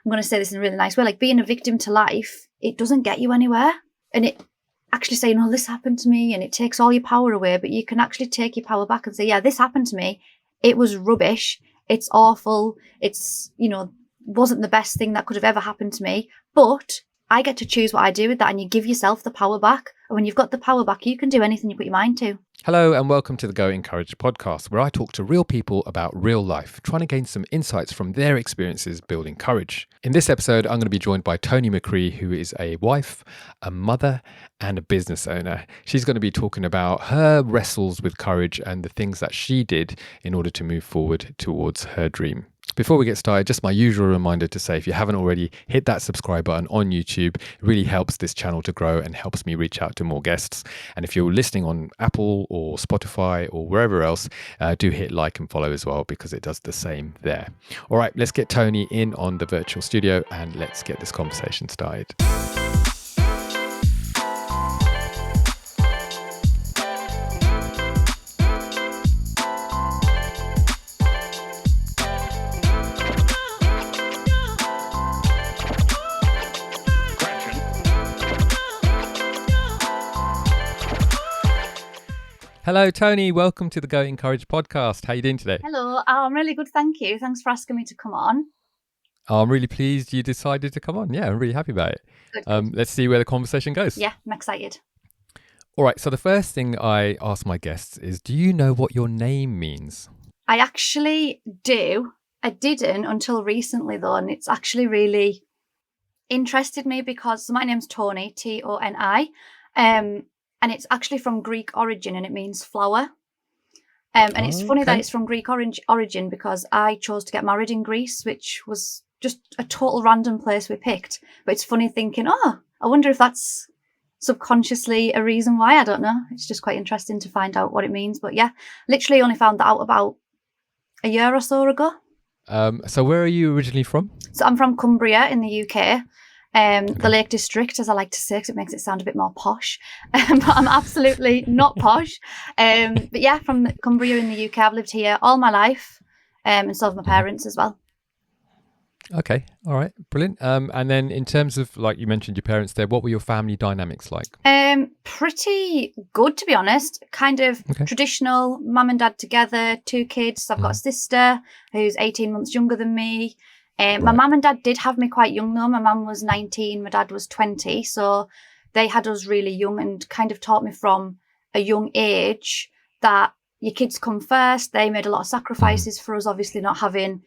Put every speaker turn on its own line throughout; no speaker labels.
I'm going to say this in a really nice way, like being a victim to life, it doesn't get you anywhere. And it actually saying, oh, this happened to me, and it takes all your power away, but you can actually take your power back and say, yeah, this happened to me. It was rubbish. It's awful. It's, wasn't the best thing that could have ever happened to me, but I get to choose what I do with that. And you give yourself the power back. And when you've got the power back, you can do anything you put your mind to.
Hello and welcome to the Go Encourage podcast, where I talk to real people about real life, trying to gain some insights from their experiences building courage. In this episode, I'm going to be joined by Toni Mcrea, who is a wife, a mother, and a business owner. She's going to be talking about her wrestles with courage and the things that she did in order to move forward towards her dream. Before we get started, just my usual reminder to say, if you haven't already, hit that subscribe button on YouTube. It really helps this channel to grow and helps me reach out to more guests. And if you're listening on Apple or Spotify or wherever else, do hit like and follow as well, because it does the same there. All right, let's get Toni in on the virtual studio and let's get this conversation started. Hello, Toni. Welcome to the Go Encourage podcast. How are you doing today?
Hello. I'm really good, thank you. Thanks for asking me to come on.
I'm really pleased you decided to come on. Yeah, I'm really happy about it.
Good.
Let's see where the conversation goes.
Yeah, I'm excited.
All right. So the first thing I ask my guests is, do you know what your name means?
I actually do. I didn't until recently, though, and it's actually really interested me because my name's Toni, Toni. And it's actually from Greek origin, and it means flower. And it's funny that it's from Greek origin because I chose to get married in Greece, which was just a total random place we picked. But it's funny thinking, I wonder if that's subconsciously a reason why. I don't know. It's just quite interesting to find out what it means. But yeah, literally only found that out about a year or so ago.
So where are you originally from?
So I'm from Cumbria in the UK. The Lake District, as I like to say, because it makes it sound a bit more posh. But I'm absolutely not posh. But yeah, from Cumbria in the UK. I've lived here all my life, and so have my parents as well.
Okay, all right, brilliant. And then in terms of, like you mentioned your parents there, what were your family dynamics like?
Pretty good, to be honest. Kind of traditional, mum and dad together, 2 kids. I've got a sister who's 18 months younger than me. My mum and dad did have me quite young though. My mum was 19, my dad was 20. So they had us really young and kind of taught me from a young age that your kids come first. They made a lot of sacrifices for us, obviously not having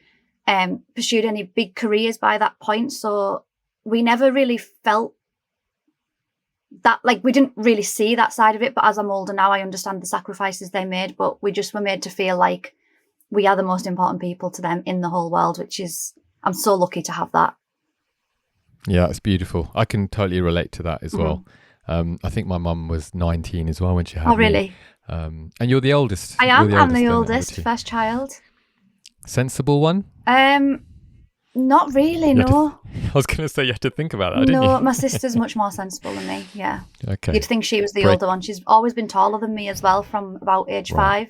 pursued any big careers by that point. So we never really felt that, like, we didn't really see that side of it. But as I'm older now, I understand the sacrifices they made, but we just were made to feel like we are the most important people to them in the whole world, which is, I'm so lucky to have that. Yeah,
it's beautiful. I can totally relate to that as well. I think my mum was 19 as well when she had me.
Oh, really?
And you're the oldest.
I am. I'm the oldest, first child.
Sensible one?
Not really, no.
I was going to say you had to think about that, didn't you?
No, my sister's much more sensible than me, yeah.
Okay.
You'd think she was the older one. She's always been taller than me as well from about age 5.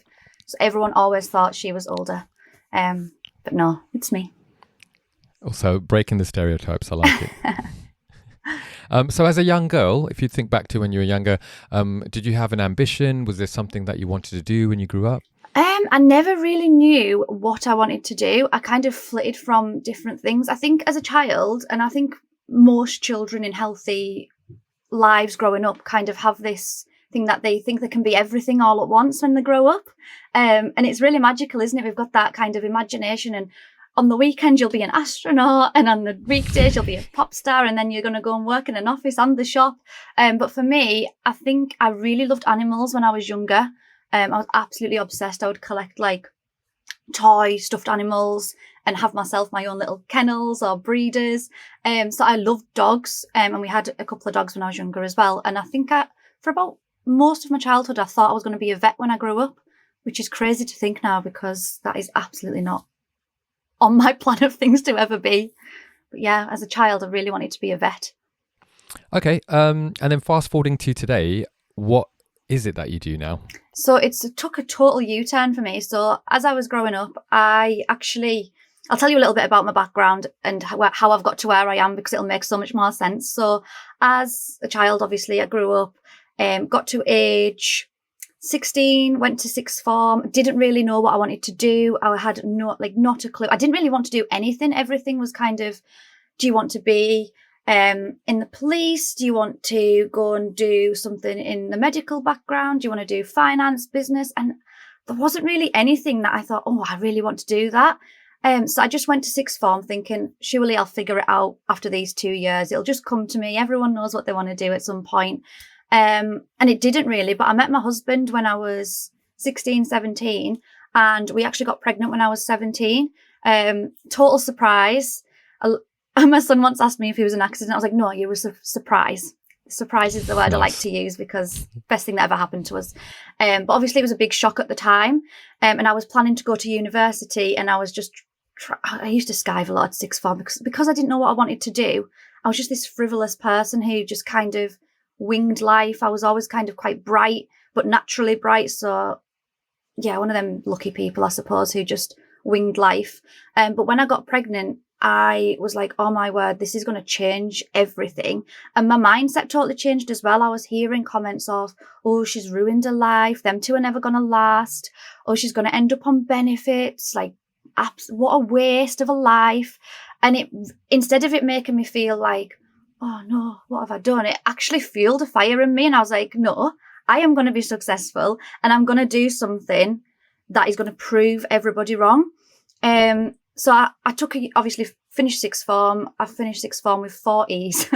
So everyone always thought she was older. But no, it's me.
Also, breaking the stereotypes, I like it. So as a young girl, if you think back to when you were younger, did you have an ambition? Was there something that you wanted to do when you grew up?
I never really knew what I wanted to do. I kind of flitted from different things. I think as a child, and I think most children in healthy lives growing up kind of have this thing that they think they can be everything all at once when they grow up. And it's really magical, isn't it? We've got that kind of imagination, and on the weekend, you'll be an astronaut, and on the weekdays, you'll be a pop star, and then you're going to go and work in an office and the shop. But for me, I think I really loved animals when I was younger. I was absolutely obsessed. I would collect like toy stuffed animals and have myself my own little kennels or breeders. So I loved dogs, and we had a couple of dogs when I was younger as well. And I think for about most of my childhood, I thought I was going to be a vet when I grew up, which is crazy to think now because that is absolutely not on my plan of things to ever be. But yeah, as a child, I really wanted to be a vet.
Okay. And then fast forwarding to today, what is it that you do now? So
it took a total U-turn for me. So as I was growing up, I actually I'll tell you a little bit about my background and how I've got to where I am, because it'll make so much more sense. So as a child, obviously, I grew up, got to age 16, went to sixth form, didn't really know what I wanted to do. I had not a clue. I didn't really want to do anything. Everything was kind of, do you want to be in the police? Do you want to go and do something in the medical background? Do you want to do finance, business? And there wasn't really anything that I thought, oh, I really want to do that. So I just went to sixth form thinking, surely I'll figure it out after these 2 years. It'll just come to me. Everyone knows what they want to do at some point. And it didn't really, but I met my husband when I was 16, 17, and we actually got pregnant when I was 17. Total surprise. My son once asked me if he was an accident. I was like, no, you were a surprise. Surprise is the word I like to use, because best thing that ever happened to us. But obviously it was a big shock at the time. And I was planning to go to university, and I was just, I used to skive a lot at sixth form because I didn't know what I wanted to do. I was just this frivolous person who just kind of winged life. I was always kind of quite bright, but naturally bright. So yeah, one of them lucky people, I suppose, who just winged life. But when I got pregnant, I was like, oh my word, this is going to change everything. And my mindset totally changed as well. I was hearing comments of, oh, she's ruined her life. Them two are never going to last. Oh, she's going to end up on benefits. Like, what a waste of a life. And it, instead of it making me feel like, oh no, what have I done? It actually fueled a fire in me. And I was like, no, I am going to be successful, and I'm going to do something that is going to prove everybody wrong. So I obviously finished sixth form. I finished sixth form with 4 E's,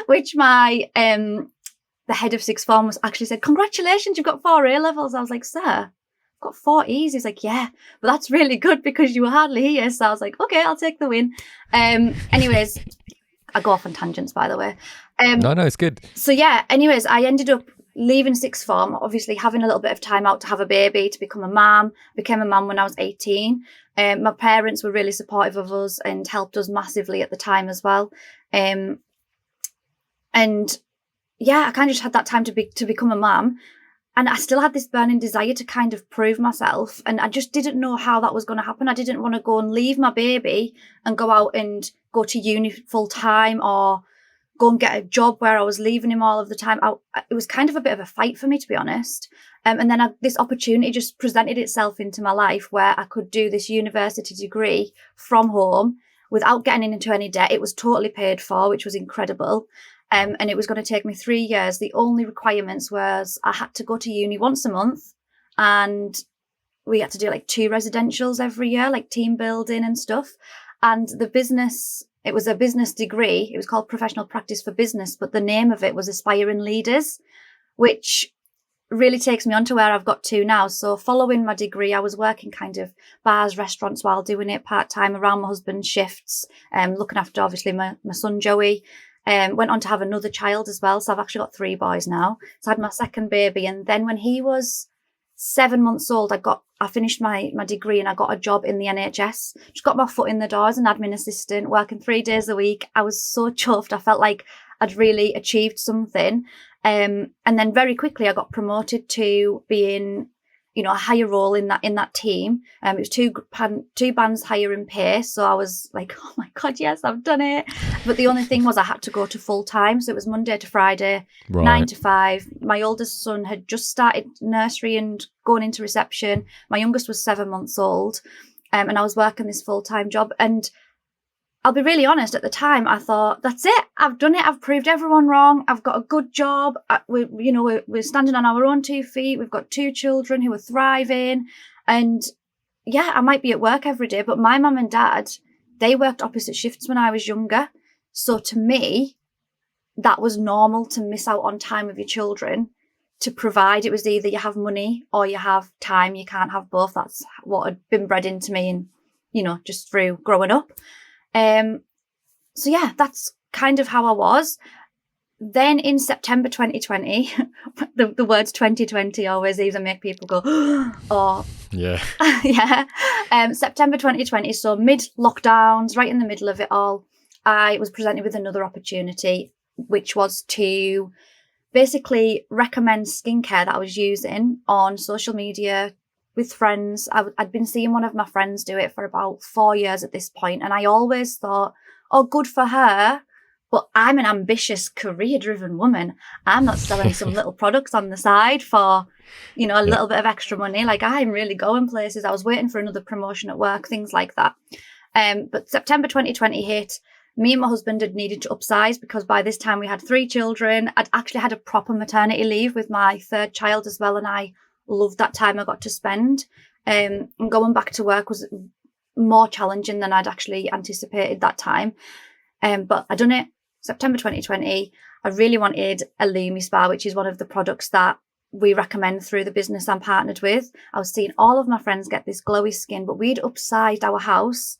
which my, the head of sixth form was actually said, congratulations, you've got 4 A levels. I was like, sir, I've got 4 E's. He's like, yeah, but that's really good because you were hardly here. So I was like, okay, I'll take the win. Anyways, I go off on tangents, by the way.
No, it's good.
So yeah, anyways, I ended up leaving sixth form, obviously having a little bit of time out to have a baby, to become a mum. Became a mum when I was 18. My parents were really supportive of us and helped us massively at the time as well. And yeah, I kind of just had that time to become a mum. And I still had this burning desire to kind of prove myself. And I just didn't know how that was going to happen. I didn't want to go and leave my baby and go out and go to uni full time, or go and get a job where I was leaving him all of the time. It was kind of a bit of a fight for me, to be honest. And then this opportunity just presented itself into my life where I could do this university degree from home without getting into any debt. It was totally paid for, which was incredible. And it was going to take me 3 years. The only requirements was I had to go to uni once a month, and we had to do like 2 residentials every year, like team building and stuff. And it was a business degree. It was called Professional Practice for Business, but the name of it was Aspiring Leaders, which really takes me on to where I've got to now. So following my degree, I was working kind of bars, restaurants while doing it part-time around my husband's shifts, looking after obviously my son Joey. Went on to have another child as well. So I've actually got 3 boys now. So I had my second baby. And then when he was 7 months old, I finished my degree, and I got a job in the NHS. Just got my foot in the door as an admin assistant, working 3 days a week. I was so chuffed. I felt like I'd really achieved something. And then very quickly I got promoted to being, a higher role in that team. It was two bands higher in pay. So I was like, oh my God, yes, I've done it. But the only thing was I had to go to full time. So it was Monday to Friday,
Right.
9 to 5. My oldest son had just started nursery and going into reception. My youngest was 7 months old. And I was working this full-time job. And I'll be really honest, at the time, I thought, that's it. I've done it. I've proved everyone wrong. I've got a good job. We're standing on our own 2 feet. We've got 2 children who are thriving. And yeah, I might be at work every day, but my mum and dad, they worked opposite shifts when I was younger. So to me, that was normal to miss out on time with your children to provide. It was either you have money or you have time. You can't have both. That's what had been bred into me, and, just through growing up. So yeah, that's kind of how I was. Then in September 2020, the words 2020 always either make people go, or
Yeah.
yeah. September 2020, so mid-lockdowns, right in the middle of it all, I was presented with another opportunity, which was to basically recommend skincare that I was using on social media, with friends. I'd been seeing one of my friends do it for about 4 years at this point, and I always thought, oh, good for her. But I'm an ambitious, career-driven woman. I'm not selling some little products on the side for, a little bit of extra money. Like, I'm really going places. I was waiting for another promotion at work, things like that. But September 2020 hit. Me and my husband had needed to upsize because by this time we had 3 children. I'd actually had a proper maternity leave with my 3rd child as well, and I loved that time I got to spend. And going back to work was more challenging than I'd actually anticipated that time. But I'd done it. September 2020, I really wanted a Lumi Spa, which is one of the products that we recommend through the business I'm partnered with. I was seeing all of my friends get this glowy skin, but we'd upsized our house.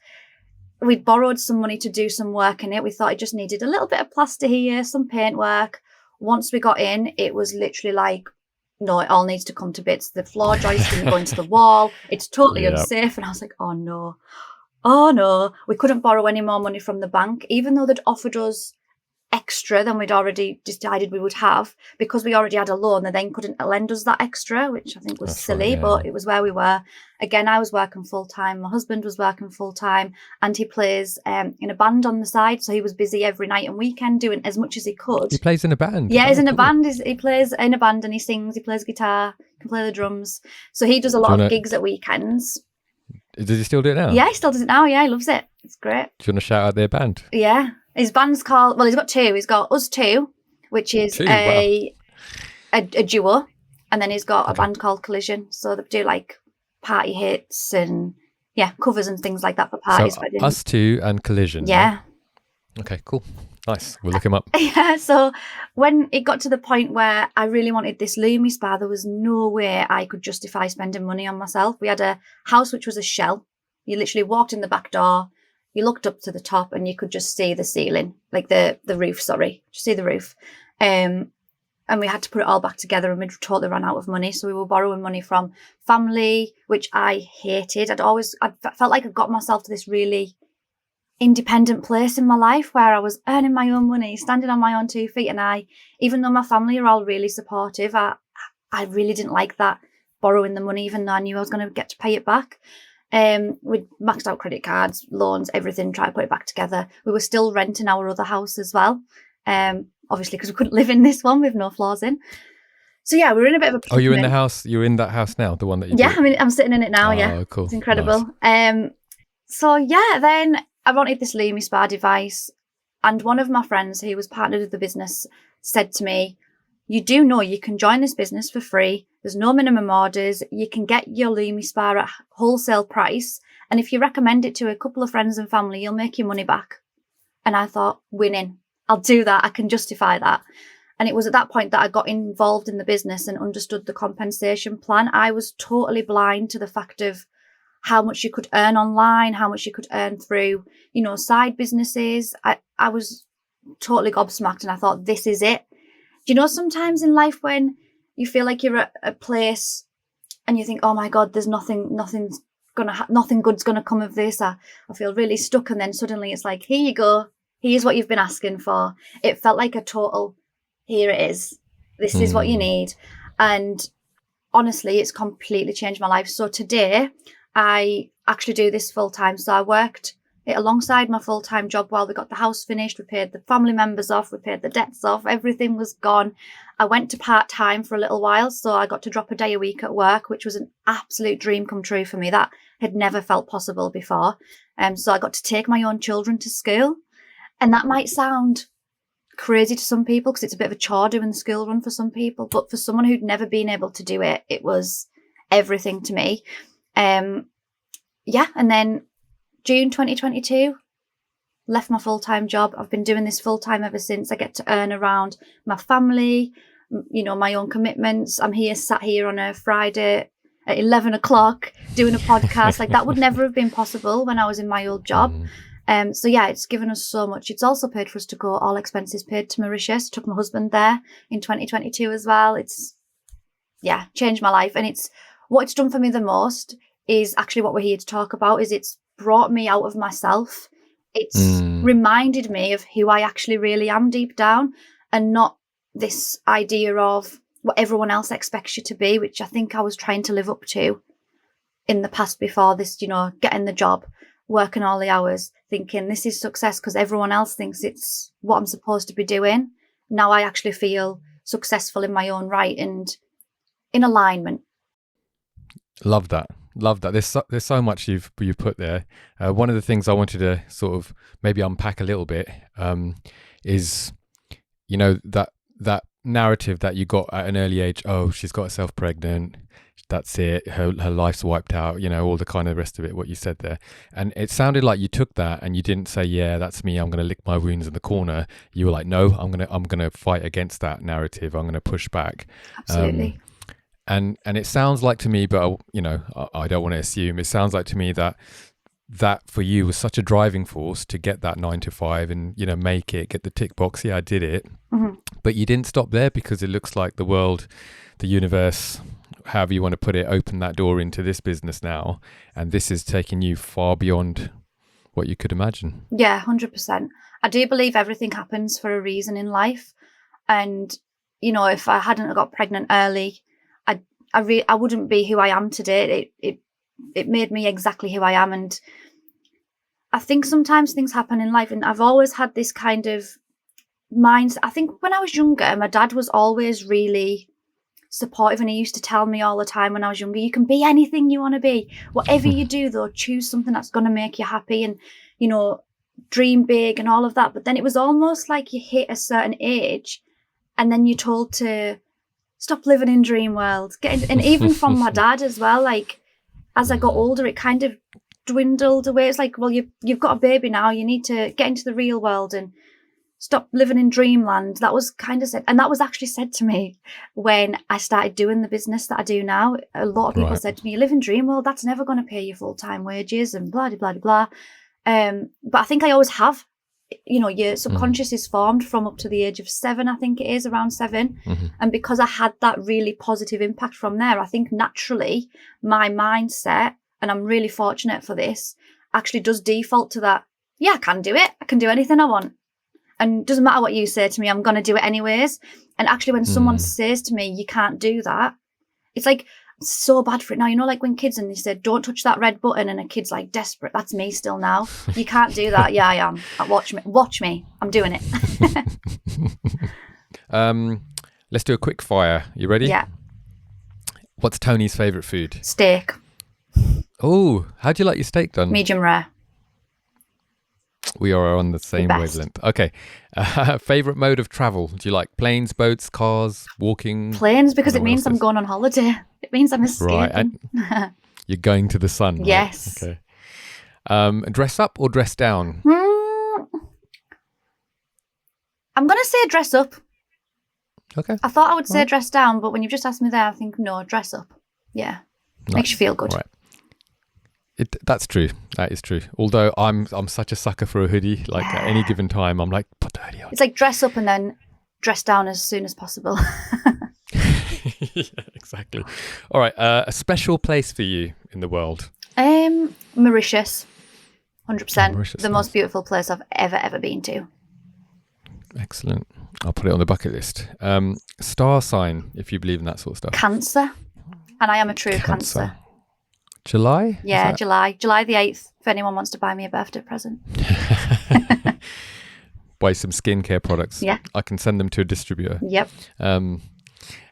We'd borrowed some money to do some work in it. We thought it just needed a little bit of plaster here, some paint work. Once we got in, it was literally like, no, it all needs to come to bits. The floor joist didn't go into the wall. It's totally unsafe. And I was like, oh no. We couldn't borrow any more money from the bank, even though they'd offered us extra than we'd already decided we would have, because we already had a loan. They then couldn't lend us that extra, which I think was silly, but it was where we were. Again, I was working full time. My husband was working full time, and he plays in a band on the side. So he was busy every night and weekend doing as much as he could.
He plays in a band?
Yeah, he's in a band. He plays in a band and he sings, he plays guitar, can play the drums. So he does a lot of gigs at weekends.
Does he still do it now?
Yeah, he still does it now. Yeah, he loves it. It's great.
Do you want to shout out their band?
Yeah. His band's called, he's got 2. He's got Us Two, which is a duo. And then he's got a band called Collision. So they do like party hits and covers and things like that for parties.
So Us Two and Collision.
Yeah.
Okay, cool. Nice. We'll look him up.
Yeah. So when it got to the point where I really wanted this Lumi Spa, there was no way I could justify spending money on myself. We had a house which was a shell. You literally walked in the back door. You looked up to the top and you could just see the ceiling, like the roof, just see the roof. And we had to put it all back together, and we totally ran out of money. So we were borrowing money from family, which I hated. I felt like I got myself to this really independent place in my life where I was earning my own money, standing on my own 2 feet. And even though my family are all really supportive, I really didn't like that, borrowing the money, even though I knew I was going to get to pay it back. We'd maxed out credit cards, loans, everything, try to put it back together. We were still renting our other house as well, obviously because we couldn't live in this one with no floors in. So we were in a bit of a predicament.
Oh, you're in the house? You're in that house now, the one that you bought?
I'm sitting in it now.
Oh, cool.
It's incredible.
Nice.
Then I wanted this Lumi Spa device, and one of my friends who was partnered with the business said to me, you do know you can join this business for free. There's no minimum orders. You can get your Lumi Spa at wholesale price. And if you recommend it to a couple of friends and family, you'll make your money back. And I thought, winning. I'll do that. I can justify that. And it was at that point that I got involved in the business and understood the compensation plan. I was totally blind to the fact of how much you could earn online, how much you could earn through, side businesses. I was totally gobsmacked, and I thought, this is it. Do you know, sometimes in life when you feel like you're at a place and you think, oh my God, there's nothing good's gonna come of this. I feel really stuck. And then suddenly it's like, here you go. Here's what you've been asking for. It felt like a total, here it is. This is what you need. And honestly, it's completely changed my life. So today I actually do this full time. So I worked it alongside my full-time job while we got the house finished. We paid the family members off, we paid the debts off, everything was gone. I went to part-time for a little while, so I got to drop a day a week at work, which was an absolute dream come true for me. That had never felt possible before. So I got to take my own children to school. And that might sound crazy to some people because it's a bit of a chore doing the school run for some people, but for someone who'd never been able to do it, it was everything to me. And then June 2022, left my full-time job. I've been doing this full-time ever since. I get to earn around my family, my own commitments. I'm sat here on a Friday at 11 o'clock doing a podcast. Like, that would never have been possible when I was in my old job. It's given us so much. It's also paid for us to go, all expenses paid, to Mauritius. Took my husband there in 2022 as well. It's changed my life. And what it's done for me the most is actually what we're here to talk about. Is it's brought me out of myself. It's reminded me of who I actually really am deep down, and not this idea of what everyone else expects you to be, which I think I was trying to live up to in the past before this, getting the job, working all the hours, thinking this is success because everyone else thinks it's what I'm supposed to be doing. Now I actually feel successful in my own right and in alignment.
Love that. There's so much you've put there. One of the things I wanted to sort of maybe unpack a little bit is, that narrative that you got at an early age. Oh, she's got herself pregnant. That's it. Her life's wiped out. All the kind of rest of it. What you said there, and it sounded like you took that and you didn't say, "Yeah, that's me. I'm going to lick my wounds in the corner." You were like, "No, I'm gonna fight against that narrative. I'm going to push back."
Absolutely.
And it sounds like to me, but I don't want to assume. It sounds like to me that for you was such a driving force to get that 9 to 5 and make it, get the tick box. Yeah, I did it.
Mm-hmm.
But you didn't stop there, because it looks like the world, the universe, however you want to put it, opened that door into this business now, and this is taking you far beyond what you could imagine.
Yeah, 100%. I do believe everything happens for a reason in life, and if I hadn't got pregnant early, I wouldn't be who I am today. It made me exactly who I am, and I think sometimes things happen in life, and I've always had this kind of mindset. I think when I was younger, my dad was always really supportive, and he used to tell me all the time when I was younger, you can be anything you want to be. Whatever you do, though, choose something that's going to make you happy, and dream big and all of that. But then it was almost like you hit a certain age and then you're told to stop living in dream world. And even from my dad as well, like as I got older, it kind of dwindled away. It's like, well, you've got a baby now, you need to get into the real world and stop living in dreamland. That was kind of said, and that was actually said to me when I started doing the business that I do now. A lot of people said to me, you live in dream world, that's never going to pay you full-time wages and blah, blah, blah, blah. But I think I always have, your subconscious is formed from up to the age of 7, I think it is, around 7.
Mm-hmm.
And because I had that really positive impact from there, I think naturally my mindset, and I'm really fortunate for this, actually does default to that. Yeah, I can do it. I can do anything I want. And it doesn't matter what you say to me, I'm going to do it anyways. And actually when someone says to me, you can't do that, it's like, so bad for it now. Like when kids and they said, don't touch that red button, and a kid's like desperate. That's me still now. You can't do that. Yeah, I am. Watch me. I'm doing it.
Let's do a quick fire. You ready?
Yeah.
What's Toni's favourite food?
Steak.
Oh, how do you like your steak done?
Medium rare.
We are on the same wavelength. Okay. Favourite mode of travel? Do you like planes, boats, cars, walking?
Planes, because it means I'm going on holiday. It means I'm escaping.
Right. You're going to the sun. Right?
Yes.
Okay. Dress up or dress down?
I'm going to say dress up.
Okay.
I thought I would say dress down, but when you've just asked me there, I think no, dress up. Yeah. Nice. Makes you feel good.
Right. That's true. That is true. Although I'm such a sucker for a hoodie. Like at any given time, I'm like, put the hoodie on.
It's like dress up and then dress down as soon as possible.
Yeah, exactly. All right. A special place for you in the world?
Mauritius. 100%.
Mauritius,
the most beautiful place I've ever been to.
Excellent. I'll put it on the bucket list. Star sign, if you believe in that sort of stuff.
Cancer. And I am a true Cancer.
July?
Yeah, July the 8th, if anyone wants to buy me a birthday present.
Buy some skincare products.
Yeah.
I can send them to a distributor.
Yep.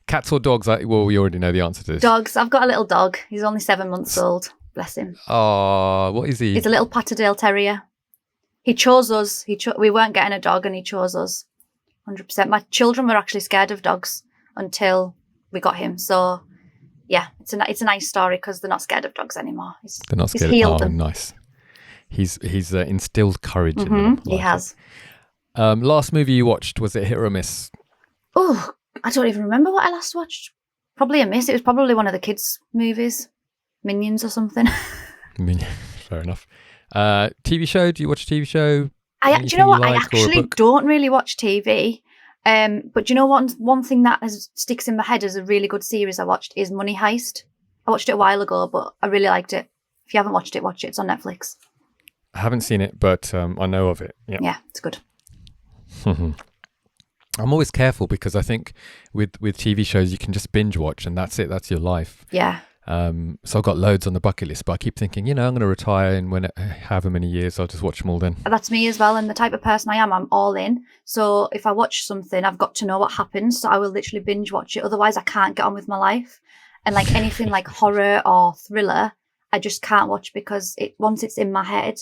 Cats or dogs? Well, we already know the answer to this.
Dogs. I've got a little dog. He's only 7 months old. Bless him.
Oh, what is he?
He's a little Patterdale Terrier. He chose us. We weren't getting a dog and he chose us. 100%. My children were actually scared of dogs until we got him. So... yeah, it's a nice story because they're not scared of dogs anymore.
They're not scared.
He's healed them.
Nice. He's instilled courage in them.
He has.
Last movie you watched, was it hit or a miss?
Oh, I don't even remember what I last watched. Probably a miss. It was probably one of the kids' movies, Minions or something.
Fair enough. TV show? Do you watch a TV show?
Do you know what? I actually don't really watch TV. But do you know one thing that sticks in my head as a really good series I watched is Money Heist. I watched it a while ago, but I really liked it. If you haven't watched it, watch it. It's on Netflix.
I haven't seen it, but I know of it.
Yeah, it's good.
I'm always careful because I think with TV shows you can just binge watch and that's it. That's your life.
Yeah.
So I've got loads on the bucket list, but I keep thinking, I'm going to retire, and when however many years, I'll just watch them all then.
That's me as well. And the type of person I am, I'm all in. So if I watch something, I've got to know what happens. So I will literally binge watch it. Otherwise, I can't get on with my life. And like anything like horror or thriller, I just can't watch because once it's in my head,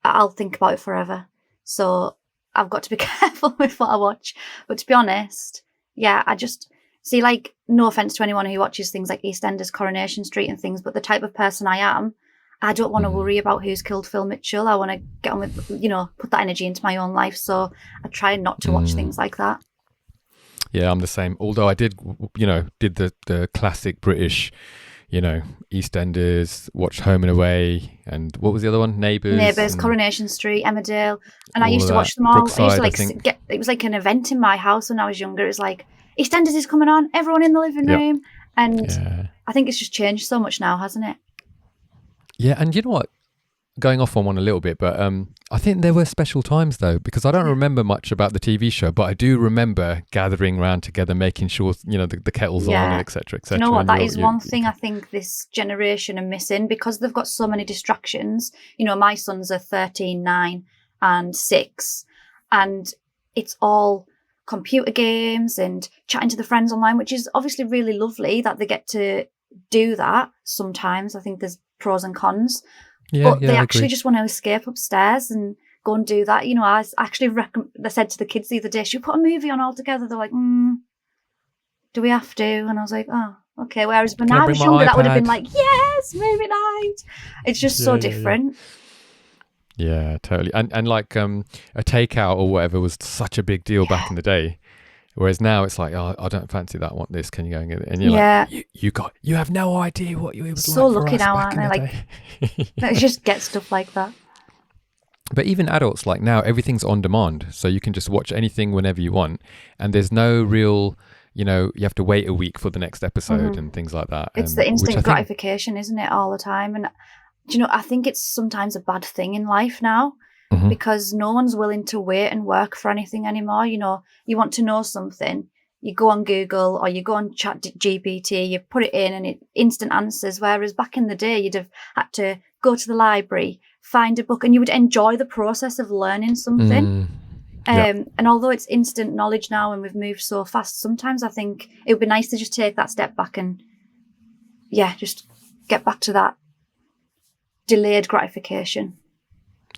I'll think about it forever. So I've got to be careful with what I watch. But to be honest, yeah, I just see, like, no offense to anyone who watches things like EastEnders, Coronation Street and things, but the type of person I am, I don't want to worry about who's killed Phil Mitchell. I want to get on with, put that energy into my own life. So I try not to watch things like that.
Yeah, I'm the same. Although I did the classic British, EastEnders, watched Home and Away, and what was the other one? Neighbours,
Coronation Street, Emmerdale, and I used to
that.
watch them all.
Brookside,
I used to it was like an event in my house when I was younger. It was like, EastEnders is coming on, everyone in the living room, and I think it's just changed so much now, hasn't it?
Yeah, and you know what? Going off on one a little bit, but I think there were special times though, because I don't remember much about the TV show, but I do remember gathering around together, making sure the kettle's on, and etc.
You know what? That is one thing I think this generation are missing, because they've got so many distractions. My sons are 13, 9, and 6, and it's all computer games and chatting to the friends online, which is obviously really lovely that they get to do that. Sometimes I think there's pros and cons. But they actually just want to escape upstairs and go and do that. I actually I said to the kids the other day, should we put a movie on all together? They're like, do we have to? And I was like, oh, okay. Whereas when I was younger, that would have been like, yes, movie night. It's just so different.
Yeah, totally. And like a takeout or whatever was such a big deal back in the day. Whereas now it's like, oh, I don't fancy that. I want this. Can you go and get it? And you're like, you have no idea what it was
so
like for
lucky
us
now,
back
aren't
in
they?
the day.
Like, just get stuff like that.
But even adults, like now, everything's on demand. So you can just watch anything whenever you want. And there's no real, you have to wait a week for the next episode and things like that.
It's the instant gratification, isn't it, all the time? And, I think it's sometimes a bad thing in life now. Because no one's willing to wait and work for anything anymore. You want to know something, you go on Google or you go on Chat GPT, you put it in and it instant answers. Whereas back in the day, you'd have had to go to the library, find a book, and you would enjoy the process of learning something. And although it's instant knowledge now and we've moved so fast, sometimes I think it would be nice to just take that step back and, just get back to that delayed gratification.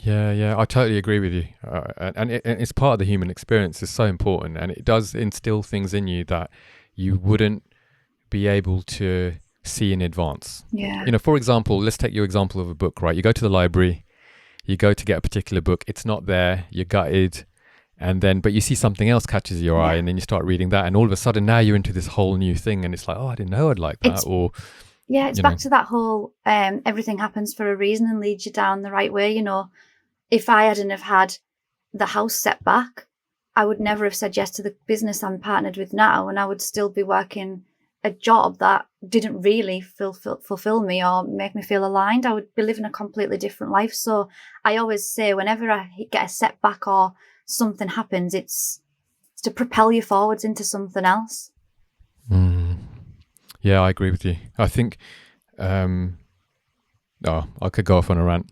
Yeah, I totally agree with you. And it's part of the human experience. It's so important. And it does instill things in you that you wouldn't be able to see in advance.
Yeah.
For example, let's take your example of a book, right? You go to the library, you go to get a particular book, it's not there, you're gutted, but you see something else catches your eye, and then you start reading that, and all of a sudden now you're into this whole new thing, and it's like, oh, I didn't know I'd like that.
It's back to that whole everything happens for a reason and leads you down the right way. If I hadn't have had the house setback, I would never have said yes to the business I'm partnered with now, and I would still be working a job that didn't really fulfill me or make me feel aligned. I would be living a completely different life. So I always say, whenever I get a setback or something happens, it's to propel you forwards into something else.
Yeah, I agree with you. I think I could go off on a rant.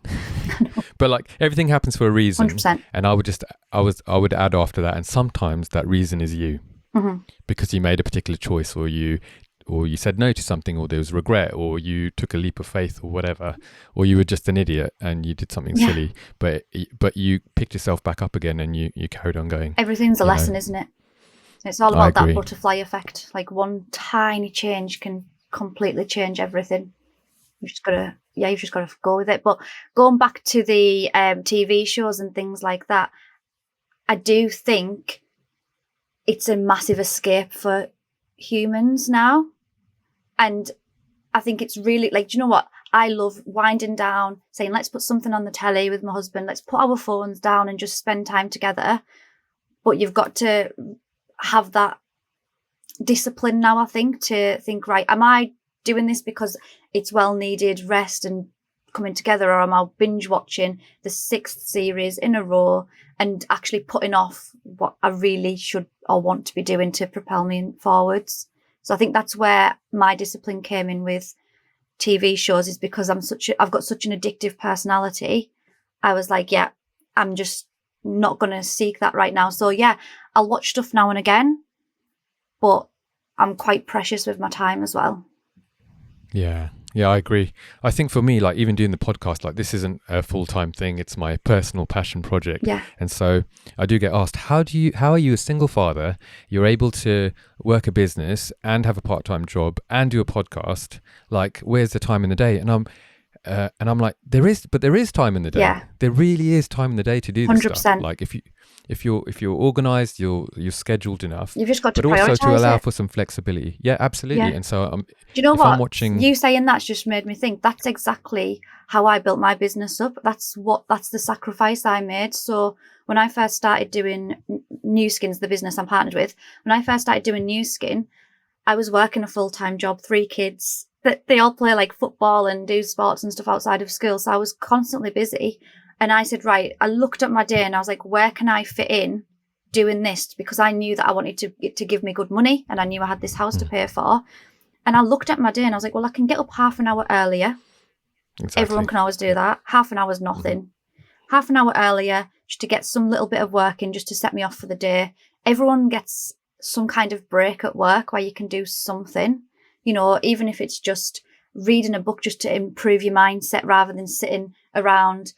But like, everything happens for a reason.
100%.
And I would add after that, and sometimes that reason is you. Because you made a particular choice, or you said no to something, or there was regret, or you took a leap of faith, or whatever, or you were just an idiot and you did something silly, but you picked yourself back up again and you carried on going.
Everything's a lesson, isn't it? It's all about that butterfly effect. Like, one tiny change can completely change everything. You've just got to go with it. But going back to the TV shows and things like that, I do think it's a massive escape for humans now. And I think it's really, like, do you know what? I love winding down, saying, let's put something on the telly with my husband. Let's put our phones down and just spend time together. But you've got to have that discipline now, I think, to think, right, am I doing this because it's well needed rest and coming together, or am I binge watching the 6th series in a row and actually putting off what I really should or want to be doing to propel me forwards? So I think that's where my discipline came in with TV shows is because I've got such an addictive personality. I was like, yeah, I'm just not going to seek that right now. So yeah, I'll watch stuff now and again, but I'm quite precious with my time as well.
Yeah, I agree. I think for me, like even doing the podcast, like this isn't a full-time thing. It's my personal passion project.
Yeah.
And so I do get asked, how are you a single father? You're able to work a business and have a part-time job and do a podcast. Like, where's the time in the day? And I'm like, there is time in the day.
Yeah.
There really is time in the day to do this
100%.
stuff. Like if you're organized, you're scheduled enough.
You've just got to
but also to
prioritise
allow
it.
for some flexibility. Yeah, absolutely.
Yeah.
And so
Do you know
if
what?
I'm watching,
you saying that's just made me think that's exactly how I built my business up. That's the sacrifice I made. So when I first started doing New Skin's the business I'm partnered with, when I first started doing New Skin, I was working a full-time job, 3 kids, that they all play like football and do sports and stuff outside of school. So I was constantly busy. And I said, right, I looked at my day and I was like, where can I fit in doing this? Because I knew that I wanted to give me good money and I knew I had this house to pay for. And I looked at my day and I was like, well, I can get up half an hour earlier.
exactly.
Everyone can always do that. Half an hour is nothing. Half an hour earlier just to get some little bit of work in, just to set me off for the day. Everyone gets some kind of break at work where you can do something, you know, even if it's just reading a book just to improve your mindset rather than sitting around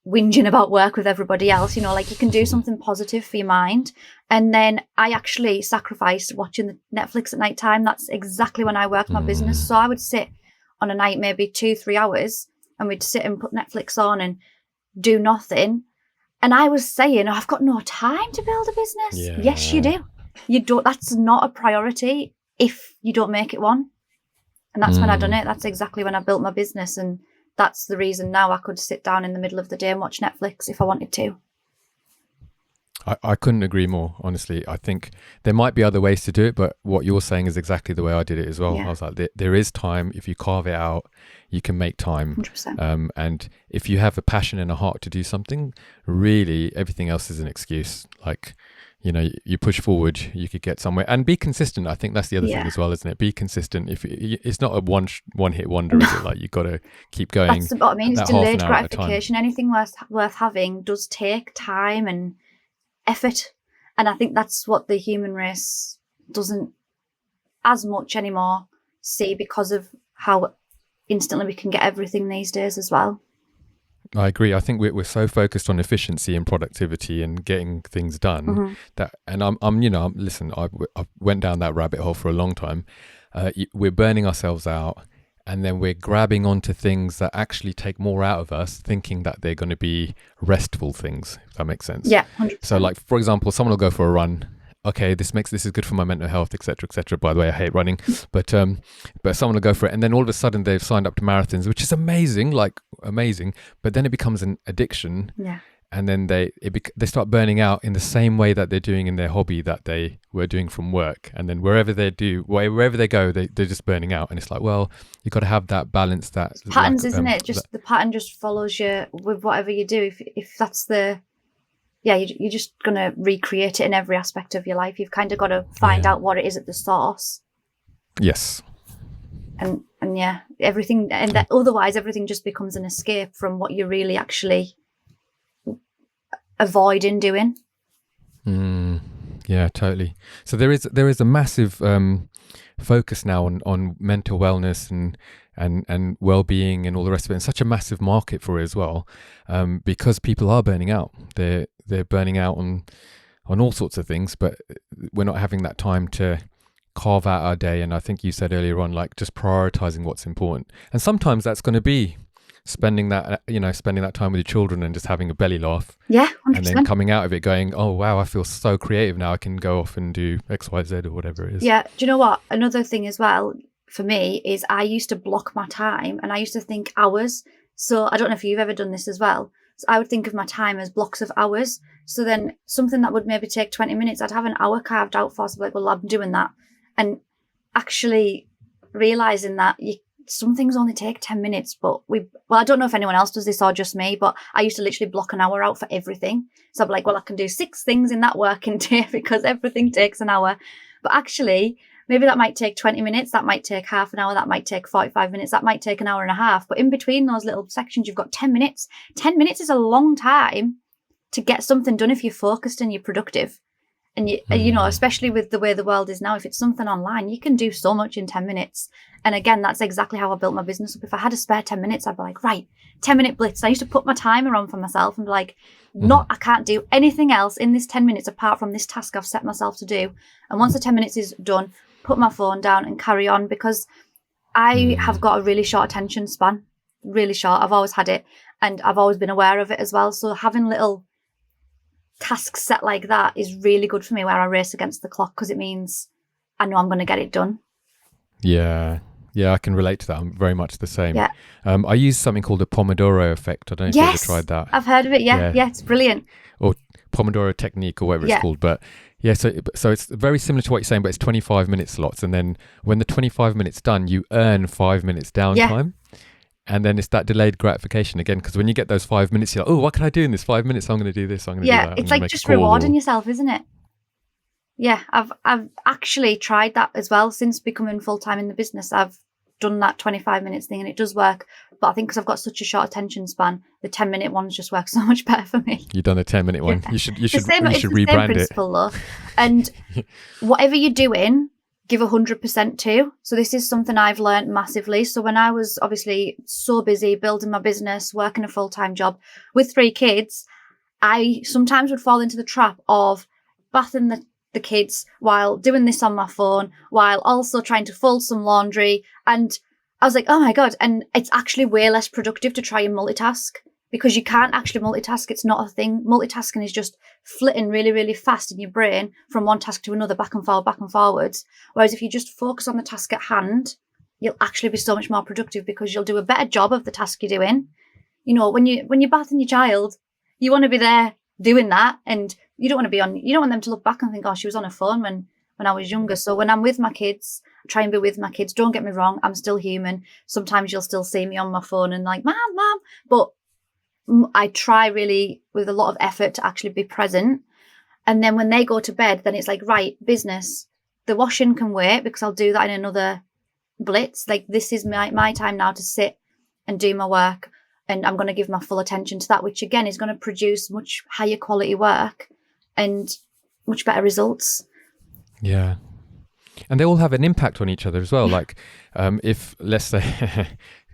whinging about work with everybody else, you know, like you can do something positive for your mind. And then I actually sacrificed watching the Netflix at night time. That's exactly when I worked my business. So I would sit on a night, maybe 2-3 hours, and we'd sit and put Netflix on and do nothing. And I was saying, oh, I've got no time to build a business.
Yeah.
Yes, you do. You don't. That's not a priority if you don't make it one. And that's when I done it. That's exactly when I built my business. And that's the reason now I could sit down in the middle of the day and watch Netflix if I wanted to.
I couldn't agree more, honestly. I think there might be other ways to do it, but what you're saying is exactly the way I did it as well.
Yeah.
I was like, there is time. If you carve it out, you can make time.
100%.
And if you have a passion and a heart to do something, really everything else is an excuse. Like, you know, you push forward, you could get somewhere, and be consistent. I think that's the other thing as well, isn't it? Be consistent. If it's not a one hit wonder, is it? Like you got to keep going.
That's what I mean. It's delayed gratification. Anything worth having does take time and effort, and I think that's what the human race doesn't as much anymore see, because of how instantly we can get everything these days as well.
I agree. I think we're so focused on efficiency and productivity and getting things done that, and listen, I went down that rabbit hole for a long time. We're burning ourselves out, and then we're grabbing onto things that actually take more out of us, thinking that they're going to be restful things, if that makes sense.
Yeah, 100%.
So like, for example, someone will go for a run. Okay, this is good for my mental health, etc., etc. By the way, I hate running, but someone will go for it, and then all of a sudden they've signed up to marathons, which is amazing, but then it becomes an addiction.
Yeah.
And then they start burning out in the same way that they're doing in their hobby that they were doing from work. And then wherever they go, they're just burning out. And it's like, well, you've got to have that balance. That
patterns, isn't it? Just the pattern just follows you with whatever you do. If that's you're just going to recreate it in every aspect of your life. You've kind of got to find out what it is at the source.
Yes.
And yeah, everything, and that otherwise everything just becomes an escape from what you're really actually avoiding doing.
Yeah, totally. So there is a massive focus now on mental wellness and well-being and all the rest of it, and such a massive market for it as well, because people are burning out. They're burning out on all sorts of things, but we're not having that time to carve out our day. And I think you said earlier on, like, just prioritizing what's important. And sometimes that's going to be spending that time with your children and just having a belly laugh.
Yeah, 100%.
And then coming out of it going, oh wow, I feel so creative now. I can go off and do X, Y, Z or whatever it is.
Yeah. Do you know what? Another thing as well for me is I used to block my time, and I used to think hours. So I don't know if you've ever done this as well. So I would think of my time as blocks of hours. So then something that would maybe take 20 minutes, I'd have an hour carved out for. So like, well, I'm doing that. And actually realizing that some things only take 10 minutes, but I don't know if anyone else does this or just me, but I used to literally block an hour out for everything. So I'm like, well, I can do 6 things in that working day because everything takes an hour. But actually maybe that might take 20 minutes, that might take half an hour, that might take 45 minutes, that might take an hour and a half. But in between those little sections, you've got 10 minutes. 10 minutes is a long time to get something done if you're focused and you're productive. And, you know, especially with the way the world is now, if it's something online, you can do so much in 10 minutes. And again, that's exactly how I built my business up. If I had a spare 10 minutes, I'd be like, right, 10-minute blitz. I used to put my timer on for myself and be like, I can't do anything else in this 10 minutes apart from this task I've set myself to do. And once the 10 minutes is done, put my phone down and carry on, because I have got a really short attention span, really short. I've always had it, and I've always been aware of it as well. So having little tasks set like that is really good for me, where I race against the clock, because it means I know I'm going to get it done.
Yeah, I can relate to that. I'm very much the same.
Yeah.
I use something called the Pomodoro effect. I don't know if you've ever tried that.
I've heard of it. Yeah, it's brilliant.
Or Pomodoro technique, or whatever it's called. But yeah, so it's very similar to what you're saying, but it's 25-minute slots. And then when the 25 minutes done, you earn 5 minutes downtime. And then it's that delayed gratification again, because when you get those 5 minutes, you're like, oh, what can I do in this 5 minutes? I'm going to do this. I'm going to do that.
It's like just rewarding yourself, isn't it? Yeah, I've actually tried that as well since becoming full-time in the business. I've done that 25 minutes thing, and it does work. But I think because I've got such a short attention span, the 10-minute ones just work so much better for me.
You've done the 10-minute one. You should rebrand
same principle, though. And whatever you're doing, give 100% to. So this is something I've learned massively. So when I was obviously so busy building my business, working a full-time job with 3 kids, I sometimes would fall into the trap of bathing the kids while doing this on my phone, while also trying to fold some laundry. And I was like, oh my God. And it's actually way less productive to try and multitask, because you can't actually multitask. It's not a thing. Multitasking is just flitting really, really fast in your brain from one task to another, back and forwards. Whereas if you just focus on the task at hand, you'll actually be so much more productive, because you'll do a better job of the task you're doing. You know, when you're bathing your child, you want to be there doing that, and you don't want them to look back and think, oh, she was on her phone when I was younger. So when I'm with my kids, I try and be with my kids. Don't get me wrong, I'm still human. Sometimes you'll still see me on my phone and like, mom, but I try really with a lot of effort to actually be present. And then when they go to bed, then it's like, right, business, the washing can wait, because I'll do that in another blitz. Like, this is my time now to sit and do my work, and I'm going to give my full attention to that, which again is going to produce much higher quality work and much better results.
Yeah. And they all have an impact on each other as well. Like, if, let's say,